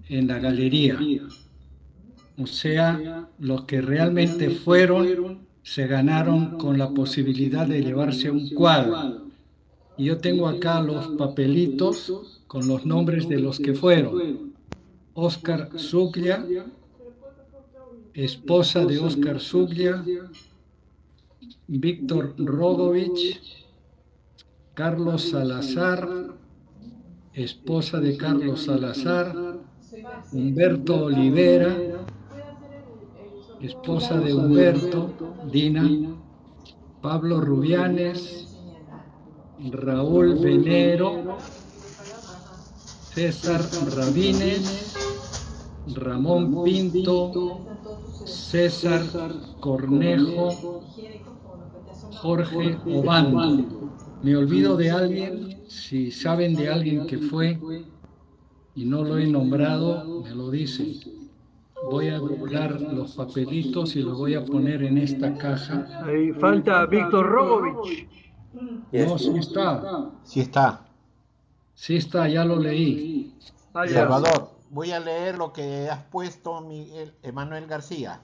en la galería. O sea, los que realmente fueron se ganaron con la posibilidad de llevarse un cuadro. Y yo tengo acá los papelitos con los nombres de los que fueron. Óscar Zuglia, esposa de Óscar Zuglia, Víctor Rogovich, Carlos Salazar, esposa de Carlos Salazar, Humberto Olivera, esposa de Humberto, Dina, Pablo Rubianes, Raúl Venero, César Rabines, Ramón Pinto, César Cornejo, Jorge Obando. ¿Me olvido de alguien? Si saben de alguien que fue y no lo he nombrado, me lo dicen. Voy a doblar los papelitos y los voy a poner en esta caja. Ahí falta Víctor Rogovich. No, sí está. Sí está. Sí está, ya lo leí. Salvador, voy a leer lo que has puesto, Manuel García.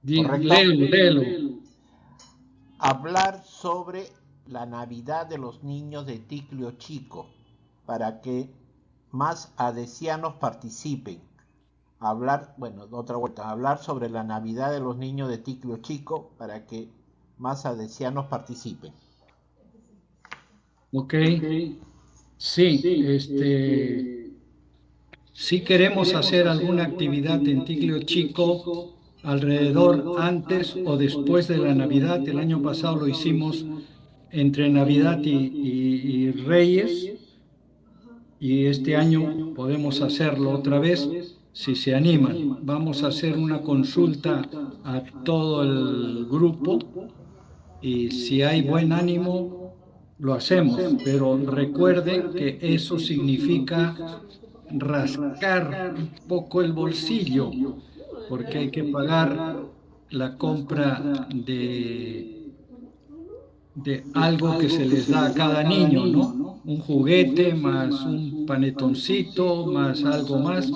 Léelo. Hablar sobre la Navidad de los niños de Ticlio Chico, para que más adesianos participen. Hablar sobre la Navidad de los niños de Ticlio Chico, para que más adesianos participen. Ok. Sí, sí queremos hacer alguna actividad en Ticlio Chico alrededor antes o después de la Navidad. El año pasado lo hicimos entre Navidad y Reyes, y este año podemos hacerlo otra vez si se animan. Vamos a hacer una consulta a todo el grupo y si hay buen ánimo, lo hacemos. Pero recuerden que eso significa rascar un poco el bolsillo, porque hay que pagar la compra de algo que se les da a cada niño, ¿no? Un juguete más un panetoncito más algo más,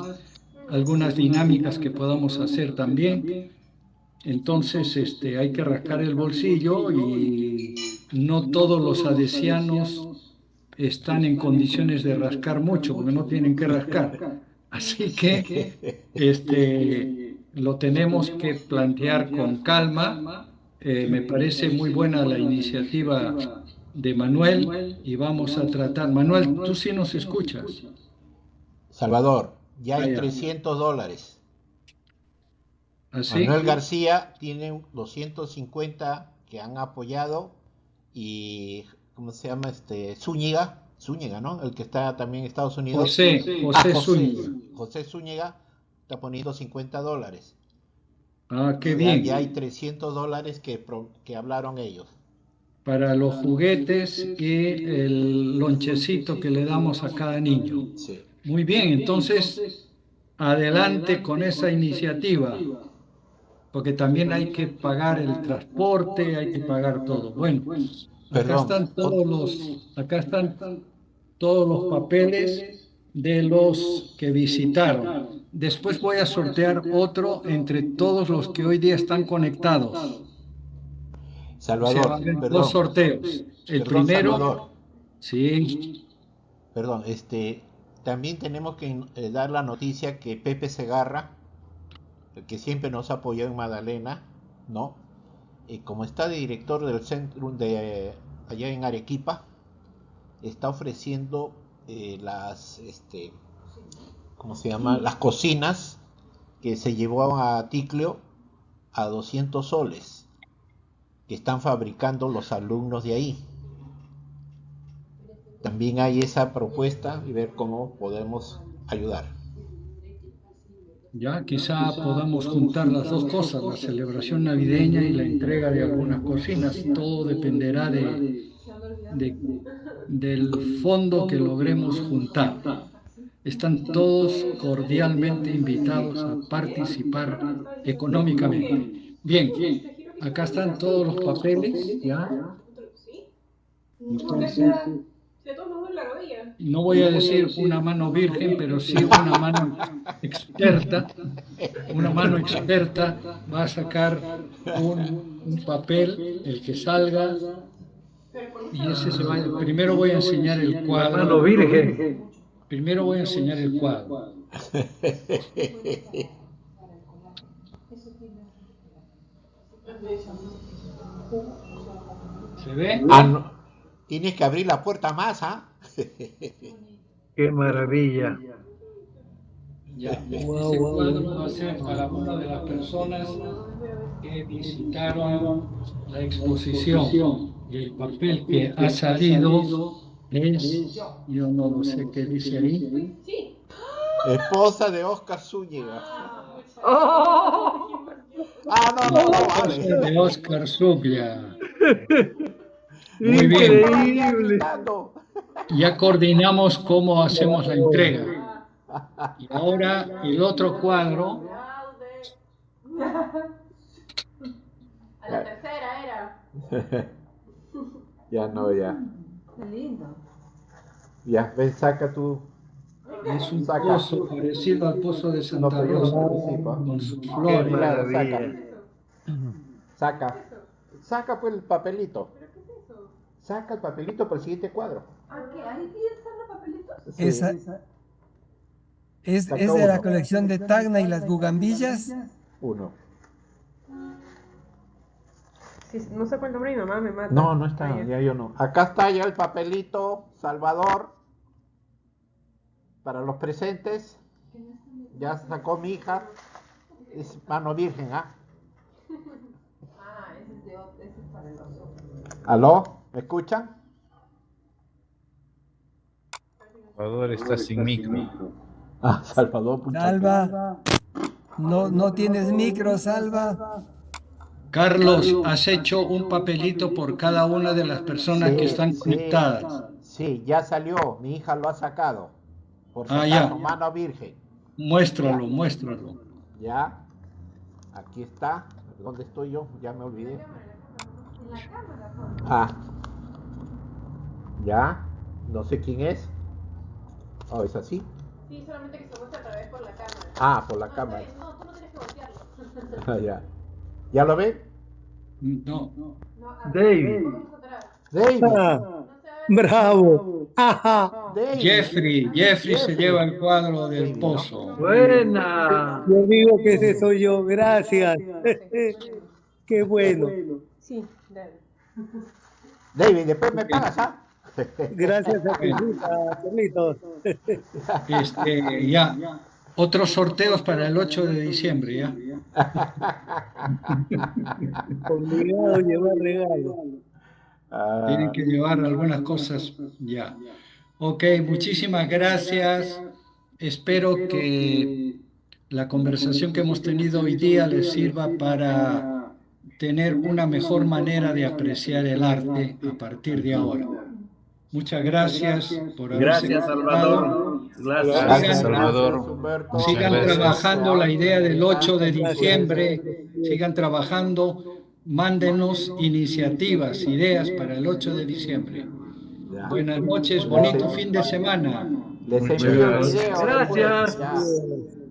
algunas dinámicas que podamos hacer también. Entonces, hay que rascar el bolsillo y no todos los adesianos están en condiciones de rascar mucho, porque no tienen que rascar. Así que lo tenemos que plantear con calma. Me parece muy buena la iniciativa de Manuel y vamos a tratar. Manuel, tú sí nos escuchas. Salvador, ya hay Ya. $300. ¿Así? Manuel García tiene 250 que han apoyado y, ¿cómo se llama? Zúñiga, ¿no? El que está también en Estados Unidos. José Zúñiga. José Zúñiga está poniendo $50. Ah, qué Ya bien. hay $300 que hablaron ellos. Para los juguetes y el lonchecito que le damos a cada niño. Sí. Muy bien, entonces adelante con esa iniciativa, porque también hay que pagar el transporte, hay que pagar todo. Bueno, Perdón. acá están todos los papeles de los que visitaron. Después voy a sortear otro entre todos los que hoy día están conectados. Salvador, O sea, va a haber perdón. dos sorteos. El Perdón, primero, Salvador. sí, Perdón, también tenemos que dar la noticia que Pepe Segarra, el que siempre nos apoyó en Magdalena, ¿no? Como está de director del centro de allá en Arequipa, está ofreciendo ¿cómo se llama? Las cocinas que se llevó a Ticlio a 200 soles, que están fabricando los alumnos de ahí. También hay esa propuesta y ver cómo podemos ayudar. ya quizá podamos juntar las dos cosas, la celebración navideña y la entrega de algunas cocinas. Todo dependerá del fondo que logremos juntar. Están todos cordialmente invitados a participar económicamente. Bien, acá están todos los papeles, ¿ya? Entonces, no voy a decir una mano virgen, pero sí una mano experta. Una mano experta va a sacar un papel, el que salga, y ese se va. Primero voy a enseñar el Mano cuadro. virgen. Primero voy a enseñar el cuadro. ¿Se ve? No. Tienes que abrir la puerta más, ¿ah? Qué maravilla. Ya, ese cuadro va a ser para una de las personas que visitaron la exposición. Y el papel que ha salido es, yo no lo sé qué dice ahí. Esposa de Oscar Zúñiga. ¡Oh! No vale. De Oscar Zúñiga. Muy bien. Increíble. Ya coordinamos cómo hacemos la entrega. Y ahora el otro cuadro. A la tercera era. Ya. Qué lindo. Ya, ven, saca tú. Es un pozo parecido al pozo de Santa Rosa, con sus Qué flores. maravilla. Saca pues el papelito. Saca el papelito para el siguiente cuadro. ¿Qué? ¿Ahí están los papelitos? Sí. Esa es de la colección de Tacna y las Bugambillas. Uno. Si no saco el nombre de mi mamá, me mata. No está, ya yo no. Acá está ya el papelito, Salvador, para los presentes. Ya sacó mi hija. es mano virgen, ¿ah? Ah, ese es para el oso. ¿Aló? ¿Me escuchan? Salvador está sin micro. Ah, Salvador, pucha. Salva. No tienes micro, Salva. Carlos, has hecho un papelito por cada una de las personas que están conectadas. Sí, ya salió. Mi hija lo ha sacado. Por si Ah, acaso, ya. mano virgen. Muéstralo, muéstralo. Ya. Aquí está. ¿Dónde estoy yo? Ya me olvidé. En la cámara, por favor. Ah. Ya. No sé quién es. Oh, ¿es así? Sí, solamente que se muestra a través por la cámara. Ah, por la No, cámara. está bien, no, tú no tienes que voltearlo. Ah, ya. ¿Ya lo ven? No. No, David. vamos atrás. David. Ah, No se ve. bravo. Ajá. David. Jeffrey se lleva el cuadro del David, ¿no? pozo. Buena. Yo digo que ese soy yo. Gracias. Qué bueno. Sí, dale. David, después me pagas, ¿ah? Gracias a tu hija, Carlitos. Ya. Otros sorteos para el 8 de diciembre, ya. Obligado a llevar regalo. Tienen que llevar algunas cosas ya. Ok, muchísimas gracias. Espero que la conversación que hemos tenido hoy día les sirva para tener una mejor manera de apreciar el arte a partir de ahora. Muchas gracias por haberse Gracias, Salvador. Gracias. Gracias, Salvador. Humberto. Sigan gracias. trabajando la idea del 8 de diciembre, sigan trabajando, mándenos iniciativas, ideas para el 8 de diciembre. Ya. Buenas noches, bonito fin de semana. Les Muchas envío el gracias. video. después. Gracias. Ya.